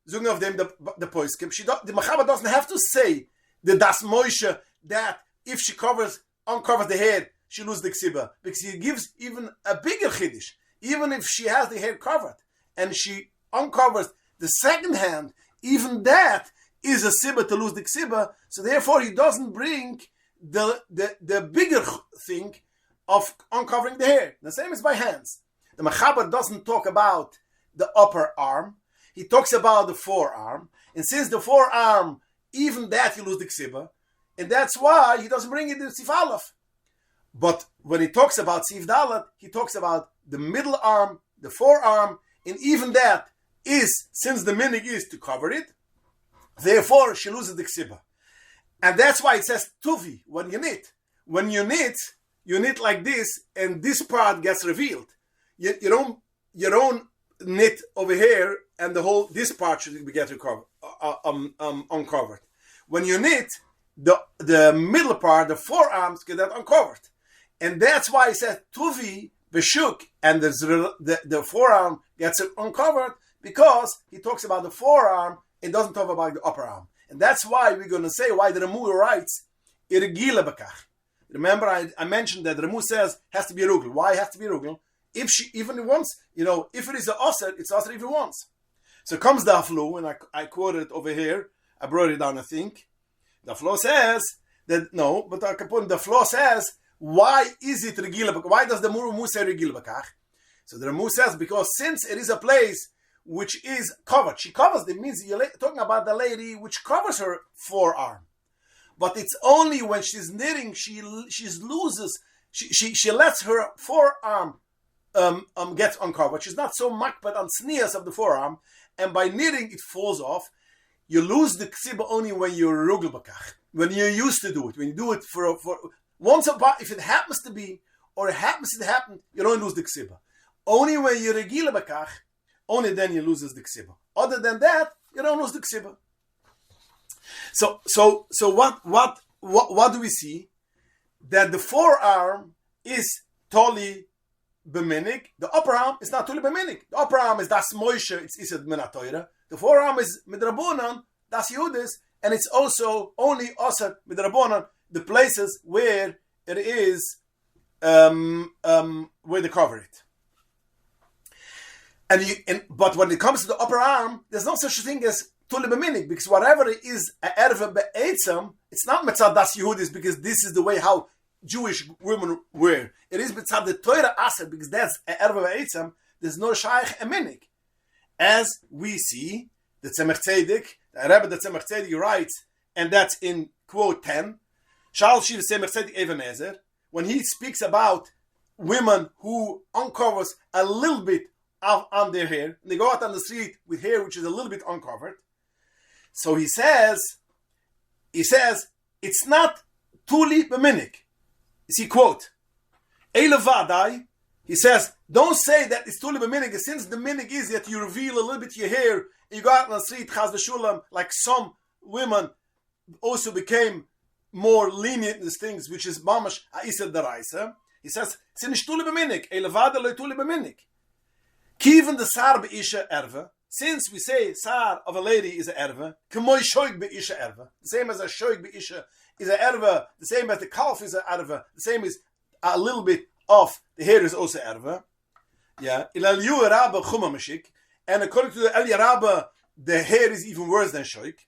Zugn of them the poiskim. The Mechaber doesn't have to say the Das Moshe that if she uncovers the hair, she loses the ksiva, because he gives even a bigger chiddush. Even if she has the hair covered and she uncovers the second hand, even that is a sibba to lose the ksiva. So therefore, he doesn't bring the bigger thing of uncovering the hair. The same is by hands. The Mechaber doesn't talk about the upper arm. He talks about the forearm. And since the forearm, even that you lose the ksiva, and that's why he doesn't bring it in Sif Aleph. But when he talks about Sif Dalet, he talks about the middle arm, the forearm, and even that is, since the minig is to cover it, therefore she loses the ksiva. And that's why it says tuvi, when you knit. When you knit like this, and this part gets revealed. You don't knit over here, and this part should get uncovered. When you knit, the middle part, the forearms, get that uncovered. And that's why it says tuvi b'shuk, and the forearm gets uncovered, because he talks about the forearm and doesn't talk about the upper arm. And that's why we're going to say why the Ramu writes irgila bakach. Remember, I mentioned that the Ramu says has to be a rugel. Why has to be a rugel? If she even wants, if it is an osir, it's osir if it wants. So comes the Aflu, and I quoted it over here. I brought it down, I think. The Aflu says that no, but the Aflu says, why is it regila? Why does the Ramu say regila bakach? So the Ramu says, because since it is a place which is covered, she covers, it means you're talking about the lady which covers her forearm. But it's only when she's knitting, she loses, she lets her forearm gets uncovered. She's not so makbet on tznius of the forearm, and by knitting it falls off. You lose the ksiba only when you're rugel bakach, when you're used to do it. When you do it for once upon, if it happens to be, or it happens to happen, you don't lose the ksiba. Only when you're regila bakach, only then you lose the ksiba. Other than that, you don't lose the ksiba. So what do we see? That the forearm is totally beminig. The upper arm is not totally beminig. The upper arm is das Moshe, it's isad minatoira. The forearm is midrabonan, das Yehudis, and it's also only osad midrabonan, the places where it is where they cover it. But when it comes to the upper arm, there's no such thing as tuli b'minig, because whatever it is a erve be'etzam, it's not mitzad das Yehudis, because this is the way how Jewish women were. It is mitzad the Torah aser, because that's a erve be'etzam. There's no shaykh eminig. As we see, the Tzemach Tzedek, the Rebbe the Tzemach Tzedek writes, and that's in quote 10, Shal Shir Tzemach Tzedek Even Ezer, when he speaks about women who uncovers a little bit on their hair, and they go out on the street with hair which is a little bit uncovered. So he says, it's not tuli b'minik. You see, quote, Eile vadai, he says, don't say that it's tuli b'minik, since the minik is that you reveal a little bit your hair, and you go out on the street, chas v'shulam, like some women also became more lenient in these things, which is mamash ha'isa deraisa. He says, it's nicht tuli b'minik, Eile vadai lo tuli b'minik. Kiven the sar be'isha erve, since we say sar of a lady is a erve, k'moy shoig be'isha erve, the same as a shoig be'isha is a erve, the same as the calf is a erve, the same as a little bit of the hair is also erve. Yeah, il aliyu rabba chuma mashik, and according to the Eli Rabba, the hair is even worse than shoig.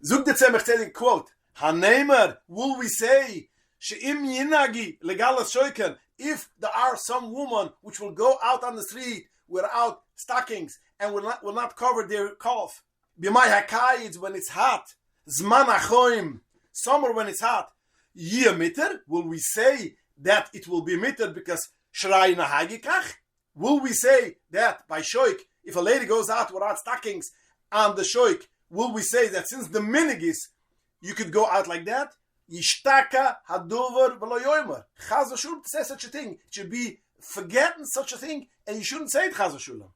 Zug the tzemach tzedek, quote, Hanemer, will we say, she'im yinagi legalas shoiken, if there are some women which will go out on the street without stockings and will not cover their calf. B'may hakayid, when it's hot. Zman achoim, summer when it's hot. Yeh mitter, will we say that it will be mitter because shrai nahagikach? Will we say that by shoik, if a lady goes out without stockings on the shoik, will we say that since the minig is, you could go out like that? Yishtaka hadover v'lo yomer. Chaz v'shul say such a thing. It should be forgetting such a thing, and you shouldn't say it chaz v'shulam.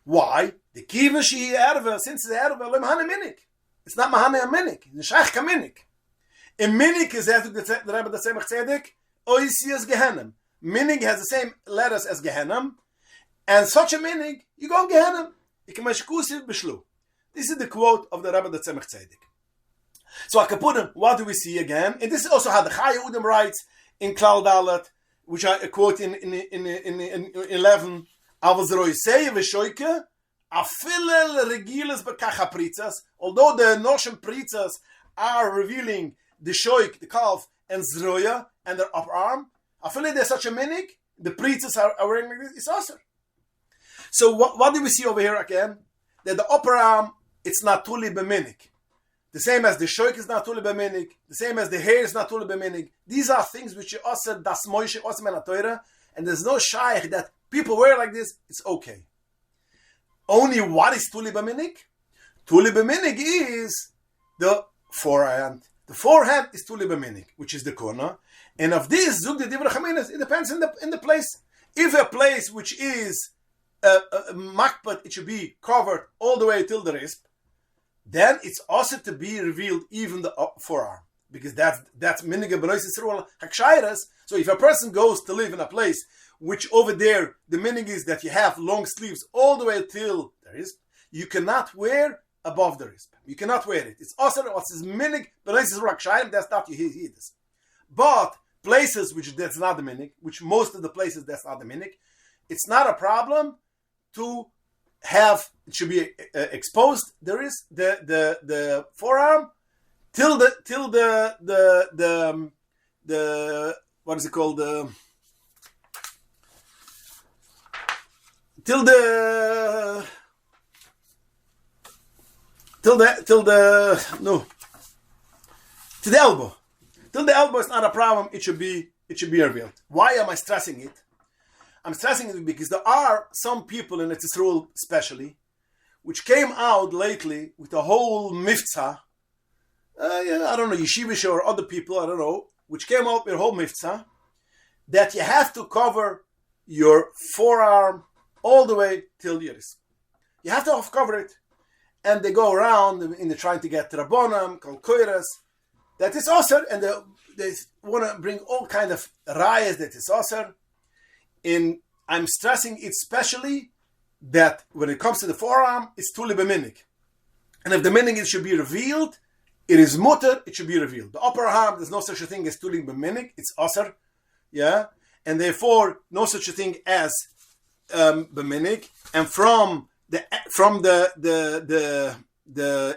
Why? The kiven she erve, since the erve lo mahane minik. It's not mahane a minik. It's shach ka minik. A minik is as the Rebbe the Tzemach Tzedek, oisias gehenem. Minig has the same letters as gehenem, and such a minig, you go gehenem. Ikemashkusiv b'shlu. This is the quote of the Rebbe the Tzemach Tzedek. So Akapudim, what do we see again? And this is also how the Chaya Udam writes in Klal Dalet, which I quote in 11. Although the notion pritzas are revealing the shoik, the calf, and zroya, and their upper arm, there's such a minig, the pritzas are wearing like this, it's awesome. So what do we see over here again? That the upper arm, it's not tuli b'minig. The same as the shoik is not tuli b'minig, the same as the hair is not tuli b'minig. These are things which are also das moishe, also men ha-Torah, and there's no shaykh that people wear like this, it's okay. Only what is tuli b'minig? Tuli b'minig is the forehand. The forehand is tuli b'minig, which is the corner. And of this, zug the divrei chaminas, it depends in the place. If a place which is makpat, it should be covered all the way till the wrist, then it's also to be revealed even the forearm, because that's minig b'nois yisrael hakshayras. So if a person goes to live in a place which over there the minig is that you have long sleeves all the way till the wrist, you cannot wear above the wrist. You cannot wear it. It's also what's his minig b'nois yisrael hakshayras. That's not you hear this. But places which that's not the minig, which most of the places that's not the minig, it's not a problem to have, it should be exposed. There is the forearm till the what is it called, till the elbow. Till the elbow is not a problem. It should be revealed. Why am I stressing it? I'm stressing it because there are some people in Israel especially, which came out lately with a whole mitzvah. I don't know, yeshivish or other people, I don't know, which came out with a whole mitzvah that you have to cover your forearm all the way till your wrist. You have to cover it. And they go around and they're trying to get Rabonam, Kalkoiras, that is osir, and they want to bring all kind of rayas that is osir. I'm stressing it especially that when it comes to the forearm, it's tuli b'minig. And if the minig should be revealed, it is mutter, it should be revealed. The upper arm, there's no such a thing as tuli b'minig, it's osir, yeah? And therefore, no such a thing as b'minig. And from the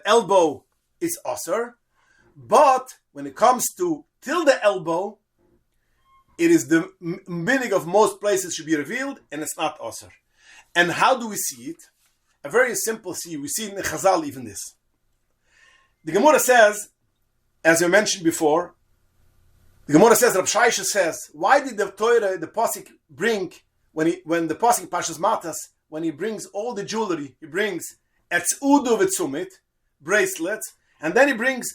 elbow, it's osir. But when it comes to till the elbow, it is the minig of most places should be revealed, and it's not osir. And how do we see it? A very simple see. We see in the Chazal even this. The Gemara says, as we mentioned before, the Gemara says, Rab Shaisha says, why did the Torah, the Pasuk bring, when the Pasuk Pashas Matas, when he brings all the jewelry, he brings etz'udu v'tzumit, bracelets, and then he brings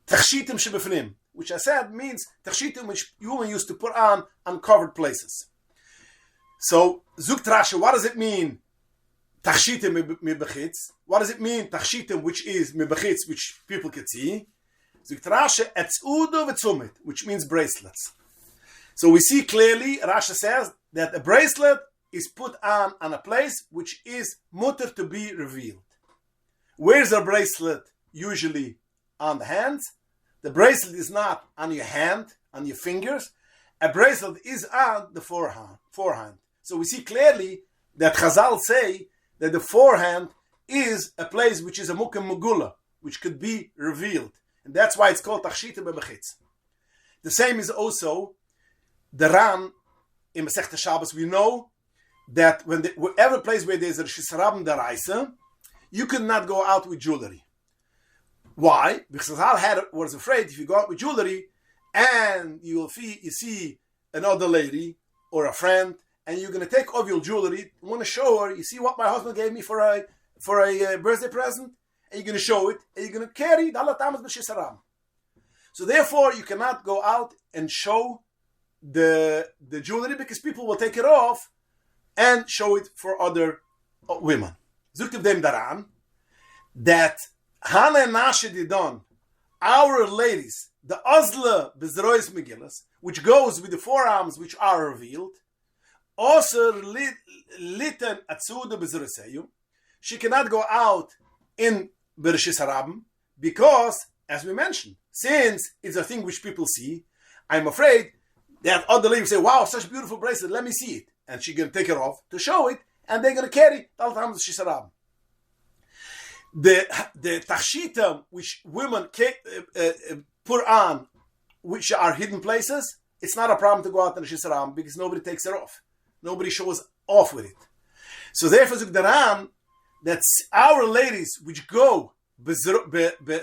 tachshitim shebefnim, which I said means tachshitim which women used to put on uncovered places. So, Zukt Rashi, what does it mean? Tachshitim mibachitz. What does it mean? Tachshitim, which is mibachitz, which people can see. Zukt Rashi, etz'udu v'tzumit, which means bracelets. So we see clearly, Rashi says, that a bracelet is put on a place which is mutter to be revealed. Where's a bracelet usually? On the hands. The bracelet is not on your hand, on your fingers. A bracelet is on the forehand. So we see clearly that Chazal say that the forehand is a place which is a mukim megula, which could be revealed. And that's why it's called tachshita bebechitz. The same is also the Ran in Masechta Shabbos. We know that whatever place where there's a Shisarabim Daraisa, you could not go out with jewelry. Why? Because Chazal was afraid if you go out with jewelry and you see another lady or a friend and you're going to take off your jewelry, you want to show her, you see what my husband gave me for a birthday present, and you're going to show it, and you're going to carry the Allah Tamas B'Shisaram. So therefore, you cannot go out and show the jewelry because people will take it off and show it for other women. Zukt dem daran that Hana and Nashe Didon, our ladies, the Azla Bezrois Megillas, which goes with the forearms which are revealed, also litten atzuda bezroseyu, she cannot go out in Bereshis Harabim because, as we mentioned, since it's a thing which people see, I'm afraid that other ladies say, wow, such a beautiful bracelet, let me see it. And she's going to take it off to show it, and they're going to carry the tachshita which women put on, which are hidden places, it's not a problem to go out in the Shisharam because nobody takes it off. Nobody shows off with it. So therefore, Zukdaran, that our ladies which go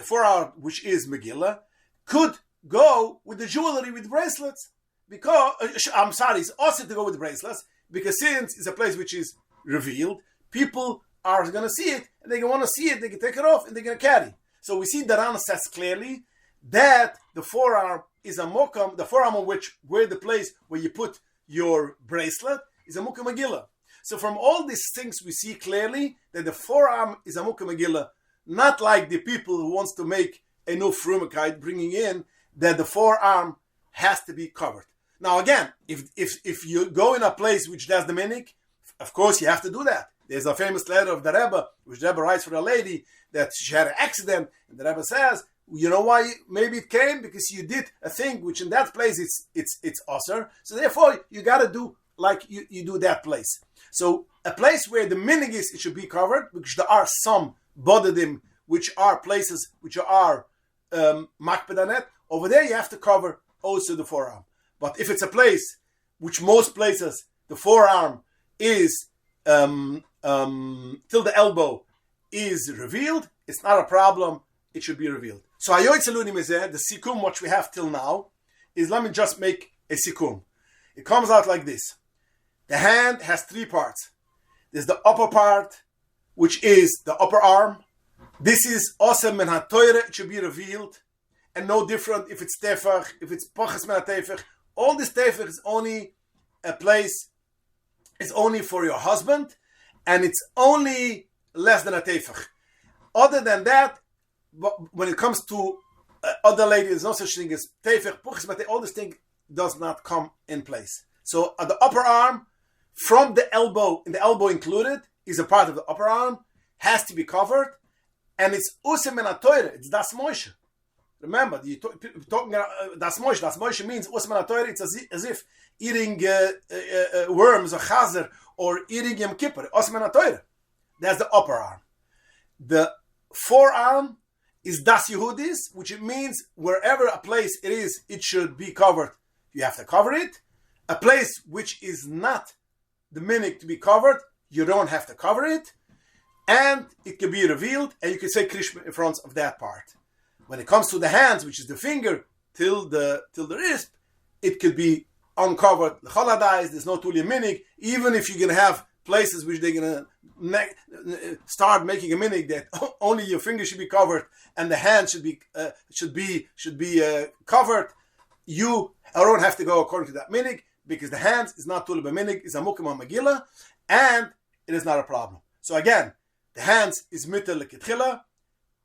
for our, which is Megillah, could go with the jewelry, with bracelets, because, it's also to go with bracelets, because since it's a place which is revealed, people are going to see it, and they're going to want to see it, they can take it off, and they're going to carry. So we see Daran says clearly that the forearm is a mokam, the forearm on where the place where you put your bracelet is a mukha megillah. So from all these things we see clearly that the forearm is a mukha megillah, not like the people who wants to make a new frumikite bringing in that the forearm has to be covered. Now again, if you go in a place which does the minik, of course you have to do that. There's a famous letter of the Rebbe, which the Rebbe writes for a lady that she had an accident, and the Rebbe says, you know why maybe it came? Because you did a thing which in that place it's osir. So therefore you got to do like you do that place. So a place where the minig is, it should be covered, because there are some bodadim which are places which are makpedanet. Over there you have to cover also the forearm. But if it's a place which most places the forearm is till the elbow is revealed, it's not a problem. It should be revealed. So the sikum, what we have till now, is, let me just make a sikum. It comes out like this. The hand has three parts. There's the upper part, which is the upper arm. This is osem men hatoyre, it should be revealed. And no different if it's tefach, if it's pachas men hatefach. All this tefach is only a place, it's only for your husband, and it's only less than a tefach. Other than that, when it comes to other ladies, there's no such thing as tefach, puchas, but all this thing does not come in place. So at the upper arm, from the elbow, in the elbow included, is a part of the upper arm, has to be covered, and it's usem en atoyre, it's das moishe. Remember, you're talking das moishe. Das moishe means usem en atoyre, it's as if eating worms or chazer, or eating yom kippur, usem en atoyre. That's the upper arm. The forearm is das Yehudis, which it means wherever a place it is, it should be covered. You have to cover it. A place which is not the minik to be covered, you don't have to cover it. And it can be revealed, and you can say krishma in front of that part. When it comes to the hands, which is the finger till the wrist, it could be uncovered. The choladais, there's no tuli minik. Even if you're going to have places which they're going to start making a minig that only your fingers should be covered and the hand should be covered, you don't have to go according to that minig, because the hands is not tuli b'minig, is a mukim megillah, and it is not a problem. So again, the hands is mitel leketchila,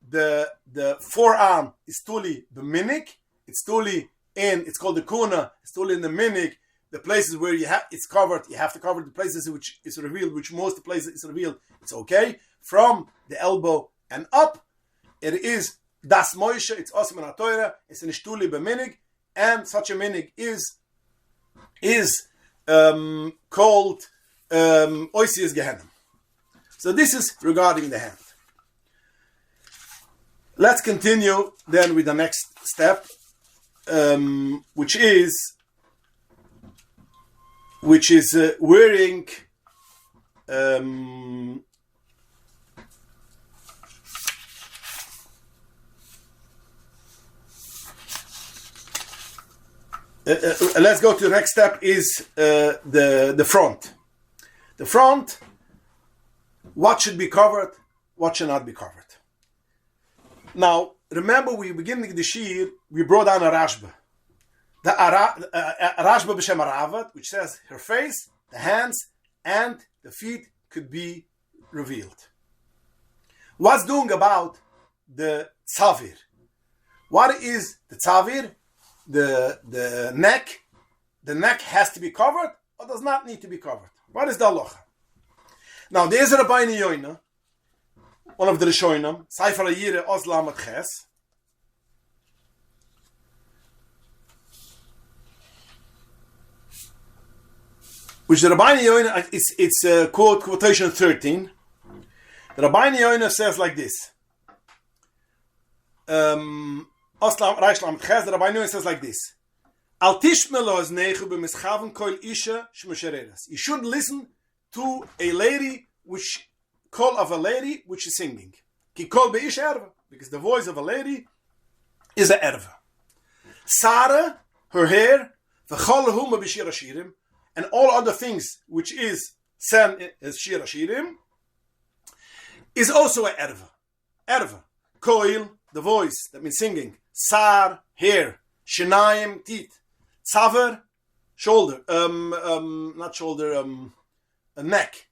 the forearm is tuli b'minig, it's tuli in, it's called the kuna, it's tuli in the minig. The places where it's covered, you have to cover the places which is revealed, which most of the places is revealed, it's okay. From the elbow and up, it is das Moshe, it's awesome in Torah, it's an ishtuli b'minig, and such a minig is called oisius gehenim. So this is regarding the hand. Let's continue then with the next step, which is wearing let's go to the next step, is the front. The front, what should be covered, what should not be covered. Now, remember, we beginning the shir, we brought down a Rashba. The Rashba b'shem Aravat, which says her face, the hands, and the feet could be revealed. What's doing about the tzavir? What is the tzavir? The neck. The neck has to be covered or does not need to be covered. What is the halacha? Now, there is a Rabbeinu Yoina, one of the Rishonim, Sefer Hayire Ozlam Ches, which the Rabbeinu Yoina, it's quotation 13. The Rabbeinu Yoina says like this. The Rabbeinu Yoina says like this. Al tishmelo aznechu b'mischaven kol isha shmeshereres. You shouldn't listen to a lady which call of a lady which is singing. Ki kol be'isha erva, because the voice of a lady is a erva. Sarah, her hair, v'chol huma b'shir hashirim, and all other things which is sen as shir hashirim, is also a erva. Erva. Koil, the voice, that means singing. Sar, hair. Shenayim, teeth. Tzaver, shoulder. Not shoulder, a neck.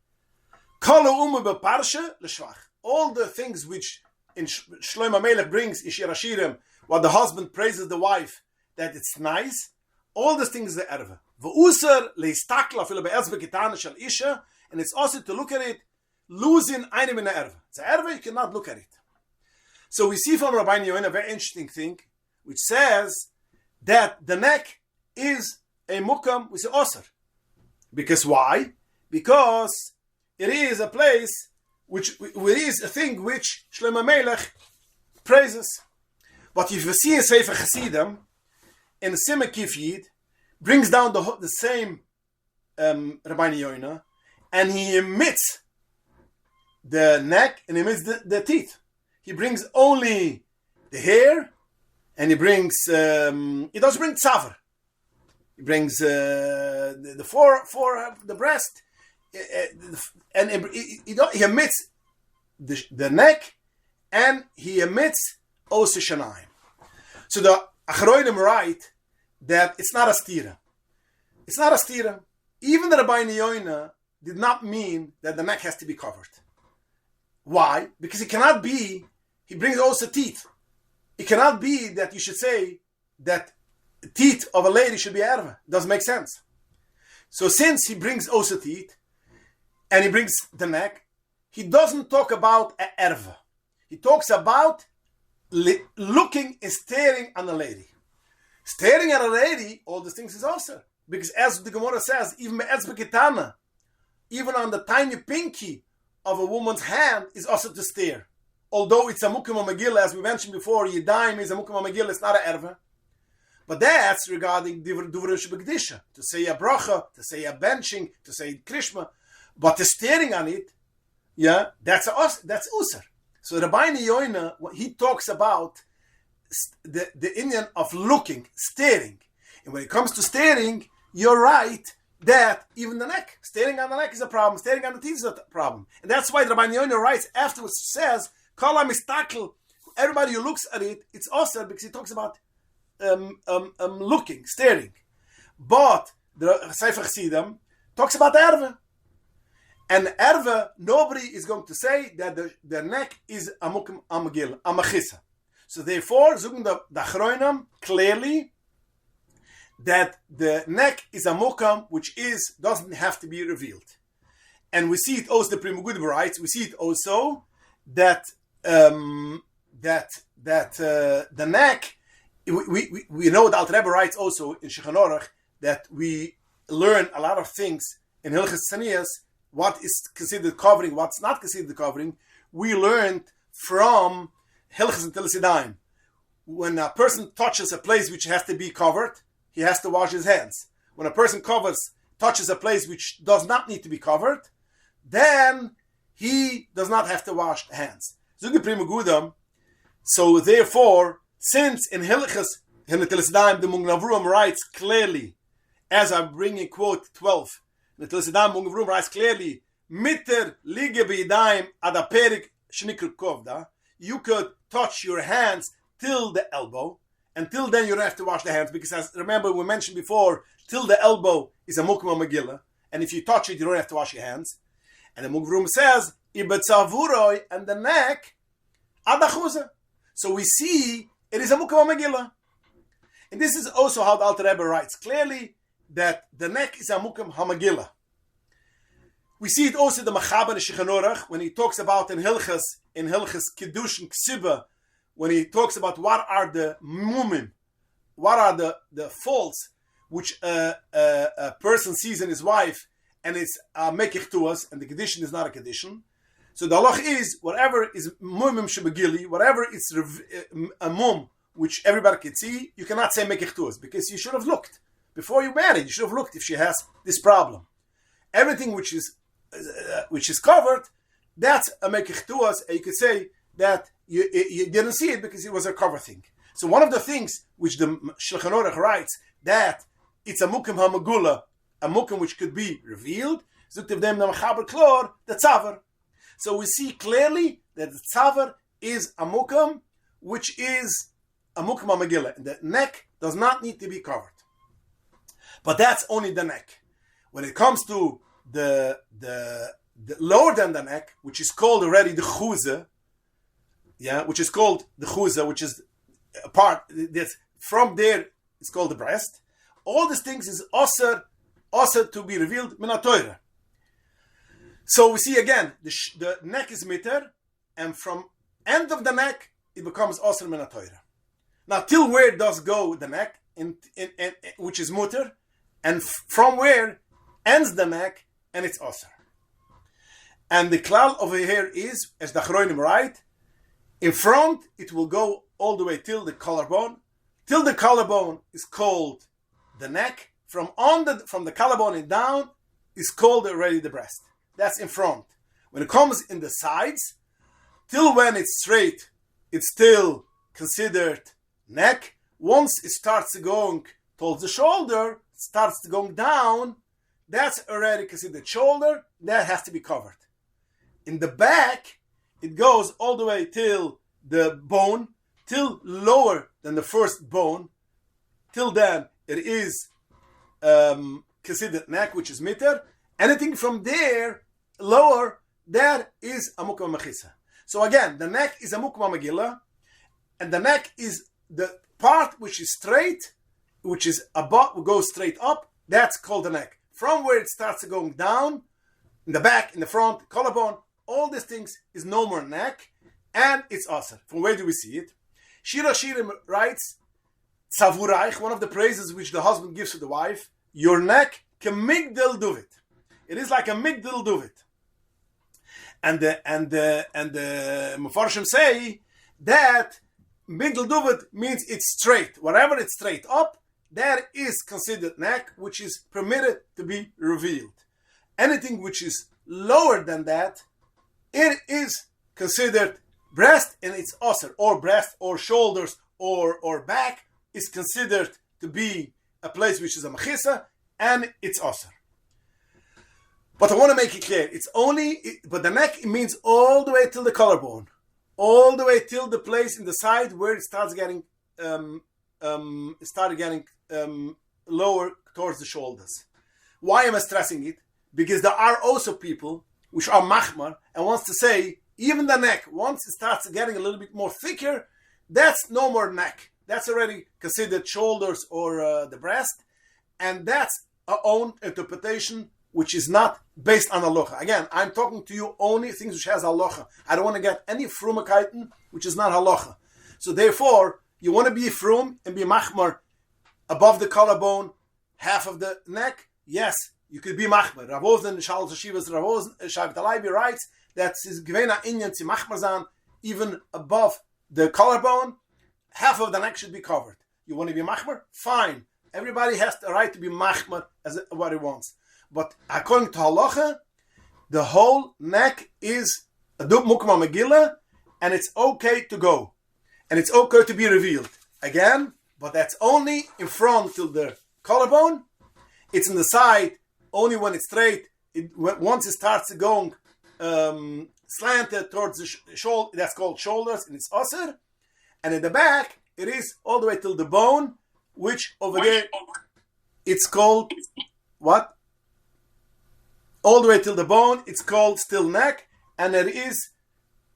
Kol ha'uma b'parsha l'shvach. All the things which in Shlomo Melech brings in Shir Hashirim, what the husband praises the wife, that it's nice, all these things are erva. V'user leistakla filo be'ezbe kitana shel isha, and it's also to look at it, losing einem in the erva. It's an erva, you cannot look at it. So we see from Rabbeinu Yoina a very interesting thing, which says that the neck is a mukam with a osir. Because why? Because it is a place which it is a thing which Shlomo Melech praises. But if you see in Sefer Chasidim, in the Simon Kif Yid, brings down the same Rabbeinu Yoina, and he omits the neck and he omits the teeth. He brings only the hair, and he brings he doesn't bring tzaver. He brings the forehead, the breast, and he omits the neck, and he omits also shanayim. So the Achroinim write that it's not a stira. It's not a stira. Even the Rabbeinu Yoina did not mean that the neck has to be covered. Why? Because it cannot be. He brings also teeth. It cannot be that you should say that teeth of a lady should be erva. Doesn't make sense. So since he brings also teeth, and he brings the neck, he doesn't talk about a erva. He talks about looking and staring at a lady. Staring at a lady, all these things is also. Because as the Gemara says, even on the tiny pinky of a woman's hand is also to stare. Although it's a mukim megillah, as we mentioned before, Yedayim is a mukim megillah, it's not an erva. But that's regarding Duvra Shebekdisha, to say a bracha, to say a benching, to say krishma. But the staring on it, yeah, that's usar. So Rabbeinu Yoina, he talks about the Indian of looking, staring. And when it comes to staring, you're right, that even the neck, standing on the neck is a problem, standing on the teeth is a problem. And that's why the Rabbi Yoina writes afterwards, says, Kala mistakel, everybody who looks at it, it's also because he talks about looking, staring. But the Sefer Chassidim talks about the erve. And erve, nobody is going to say that the neck is a mukim amagil, a machisa. So therefore, zogen the Achronim clearly that the neck is a mukam which doesn't have to be revealed. And we see it also, the Pri Megudim writes, we see it also that the neck, we know the Alter Rebbe writes also in Shulchan Aruch that we learn a lot of things in Hilchos Tznius, what is considered covering, what's not considered covering. We learned from Hilchos Netilas. When a person touches a place which has to be covered, he has to wash his hands. When a person touches a place which does not need to be covered, then he does not have to wash the hands. So therefore, since in Hilchos Netilas the Mungnavurim writes clearly, as I'm bringing quote 12, Netilas Mungnavurim writes clearly, Mitter lige b'yadayim ad aperik shnikr kovda. You could touch your hands till the elbow. Until then, you don't have to wash the hands, because as remember we mentioned before, till the elbow is a mukma megillah, and if you touch it, you don't have to wash your hands. And the Mugvrum says, Ibetzavuroi, and the neck, adachuse. So we see it is a mukma megillah. And this is also how the Alter Rebbe writes clearly that the neck is a mukam hamagillah. We see it also in the Machaber in Shulchan Aruch when he talks about in Hilchos Kiddush and Ksiba, when he talks about what are the mumim, what are the faults which a person sees in his wife, and it's mekich to us, and the condition is not a condition. So the halach is whatever is mumim shebegili, whatever is a mum which everybody can see, you cannot say mekich to us, because you should have looked before you married. You should have looked if she has this problem. Everything which is covered, that's a mekich to us, and you could say that you didn't see it because it was a cover thing. So one of the things which the Shulchan Aruch writes, that it's a mukim hamagula, a mukim which could be revealed, zuktiv dem na mechaber klor, the tzavor. So we see clearly that the tzavor is a mukim which is a mukim hamagila, and the neck does not need to be covered. But that's only the neck. When it comes to the lower than the neck, which is called already the chuze, which is called the chuza, which is a part that's from there, it's called the breast. All these things is also to be revealed min haTorah. So we see again, the neck is mitter, and from end of the neck, it becomes also min haTorah. Now, till where does go the neck, in which is mutter, and from where ends the neck, and it's also. And the klal over here is, as the Achronim write, in front, it will go all the way till the collarbone. Till the collarbone is called the neck. From the collarbone and down is called already the breast. That's in front. When it comes in the sides, till when it's straight, it's still considered neck. Once it starts going towards the shoulder, it starts going down, that's already considered shoulder. That has to be covered. In the back, it goes all the way till the bone, till lower than the first bone. Till then, it is considered neck, which is mitter. Anything from there, lower, that is a mukma mechisa. So again, the neck is a mukma megillah, and the neck is the part which is straight, which is above, goes straight up. That's called the neck. From where it starts going down, in the back, in the front, collarbone, all these things is no more neck, and it's aser. From where do we see it? Shira Shirim writes, Tzavuraich, one of the praises which the husband gives to the wife, your neck kemigdal duvit. It is like a migdal duvit. And the Mefarshim say that migdal duvit means it's straight. Whatever it's straight up, that is considered neck, which is permitted to be revealed. Anything which is lower than that, it is considered breast, and it's aser, or breast, or shoulders, or back is considered to be a place which is a mechisa, and it's aser. But I want to make it clear. But the neck, it means all the way till the collarbone. All the way till the place in the side where it starts getting lower towards the shoulders. Why am I stressing it? Because there are also people which are machmar and wants to say, even the neck, once it starts getting a little bit more thicker, that's no more neck. That's already considered shoulders or the breast. And that's our own interpretation, which is not based on halacha. Again, I'm talking to you only things which has halacha. I don't want to get any frumakaiten which is not halacha. So therefore, you want to be frum and be machmar above the collarbone, half of the neck. Yes, you could be machmar. Rav Ozen, Shal Shivas, Rav Ozen, Shavit Alaybi writes that his gvena inyan zi machmar zan, even above the collarbone, half of the neck should be covered. You want to be machmar? Fine. Everybody has the right to be machmar as what he wants. But according to halacha, the whole neck is a dub mukma megillah, and it's okay to go. And it's okay to be revealed. Again, but that's only in front till the collarbone. It's in the side only when it's straight. Once it starts going slanted towards the shoulder, that's called shoulders, and it's asr. And in the back, it is all the way till the bone, which over there, it's called, what? All the way till the bone, it's called still neck, and there is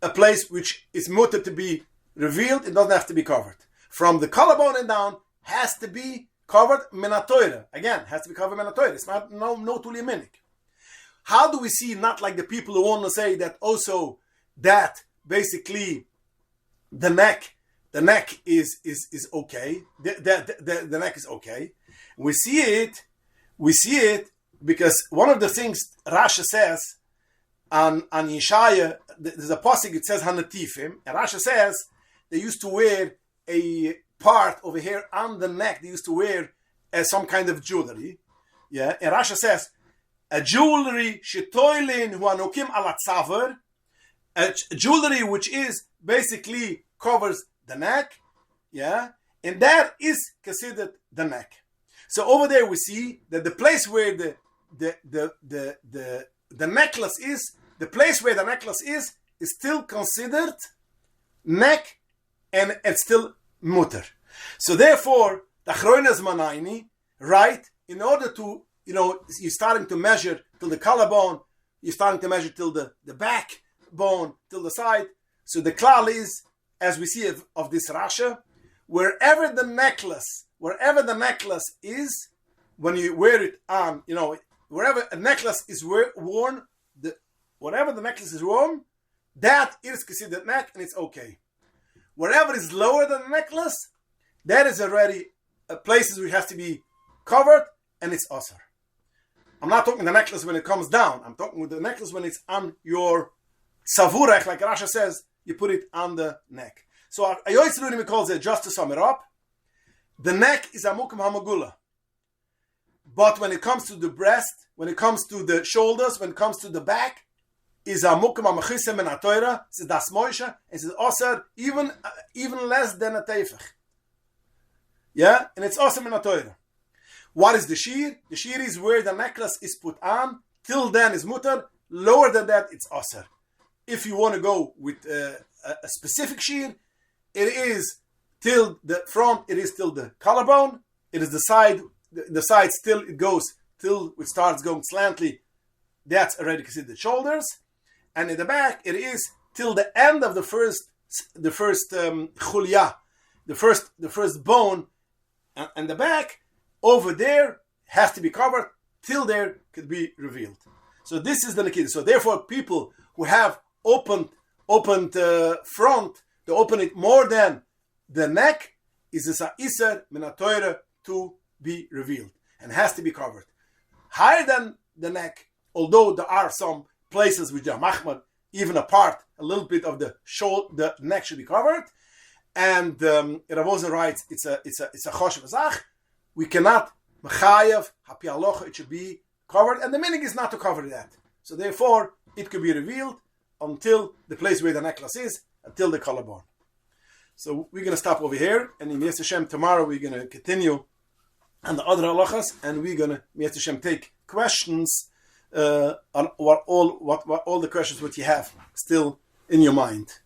a place which is mutter to be revealed. It doesn't have to be covered. From the collarbone and down, has to be covered menatoira. Again, has to be covered menatoira. It's not no tuli minik. How do we see, not like the people who want to say that also that basically the neck is okay. The neck is okay. We see it because one of the things Rasha says on Yeshaya, there's a pasuk, it says Hanatifim, and Rasha says they used to wear a part over here on the neck. They used to wear some kind of jewelry. Yeah, and Rasha says a jewelry shetoilin hu anokim ala tzavor, a jewelry which is basically covers the neck. Yeah, and that is considered the neck. So over there we see that the place where the necklace is, the place where the necklace is still considered neck, and it's still mutter. So therefore, the Achroinas Manayni, right, in order to, you're starting to measure till the collarbone, you're starting to measure till the backbone, till the side. So the klal is, as we see of this Rasha, wherever the necklace is, when you wear it on, wherever a necklace is worn, wherever the necklace is worn, that is considered neck, and it's okay. Wherever is lower than the necklace, that is already places where it has to be covered, and it's asr. I'm not talking the necklace when it comes down. I'm talking with the necklace when it's on your savurech, like Rasha says, you put it on the neck. So Ayoyz Lunim calls it, just to sum it up, the neck is a mukam hamagula. But when it comes to the breast, when it comes to the shoulders, when it comes to the back, is a mukam hamachise men atoira, it's das moisha, it's asr even less than a teifach. Yeah, and it's awesome in a Torah. What is the shear? The shear is where the necklace is put on. Till then is mutter. Lower than that, it's asr. If you want to go with a specific shear, it is till the front. It is till the collarbone. It is the side. The side still it goes till it starts going slantly. That's already considered shoulders. And in the back, it is till the end of the first chulya, the first bone. And the back over there has to be covered till there could be revealed. So this is the nikid. So therefore, people who have opened front, they open it more than the neck, is a iser minatoira to be revealed and has to be covered. Higher than the neck, although there are some places which are machmad, even apart a little bit of the shoulder, the neck should be covered. And Rav Ozen writes, it's a choshev zach. We cannot mechayev hapi alocha. It should be covered, and the meaning is not to cover that. So therefore, it could be revealed until the place where the necklace is, until the collarbone. So we're going to stop over here, and in Yis Hashem tomorrow we're going to continue on the other halachas, and we're going to Yis Hashem take questions on what all the questions what you have still in your mind.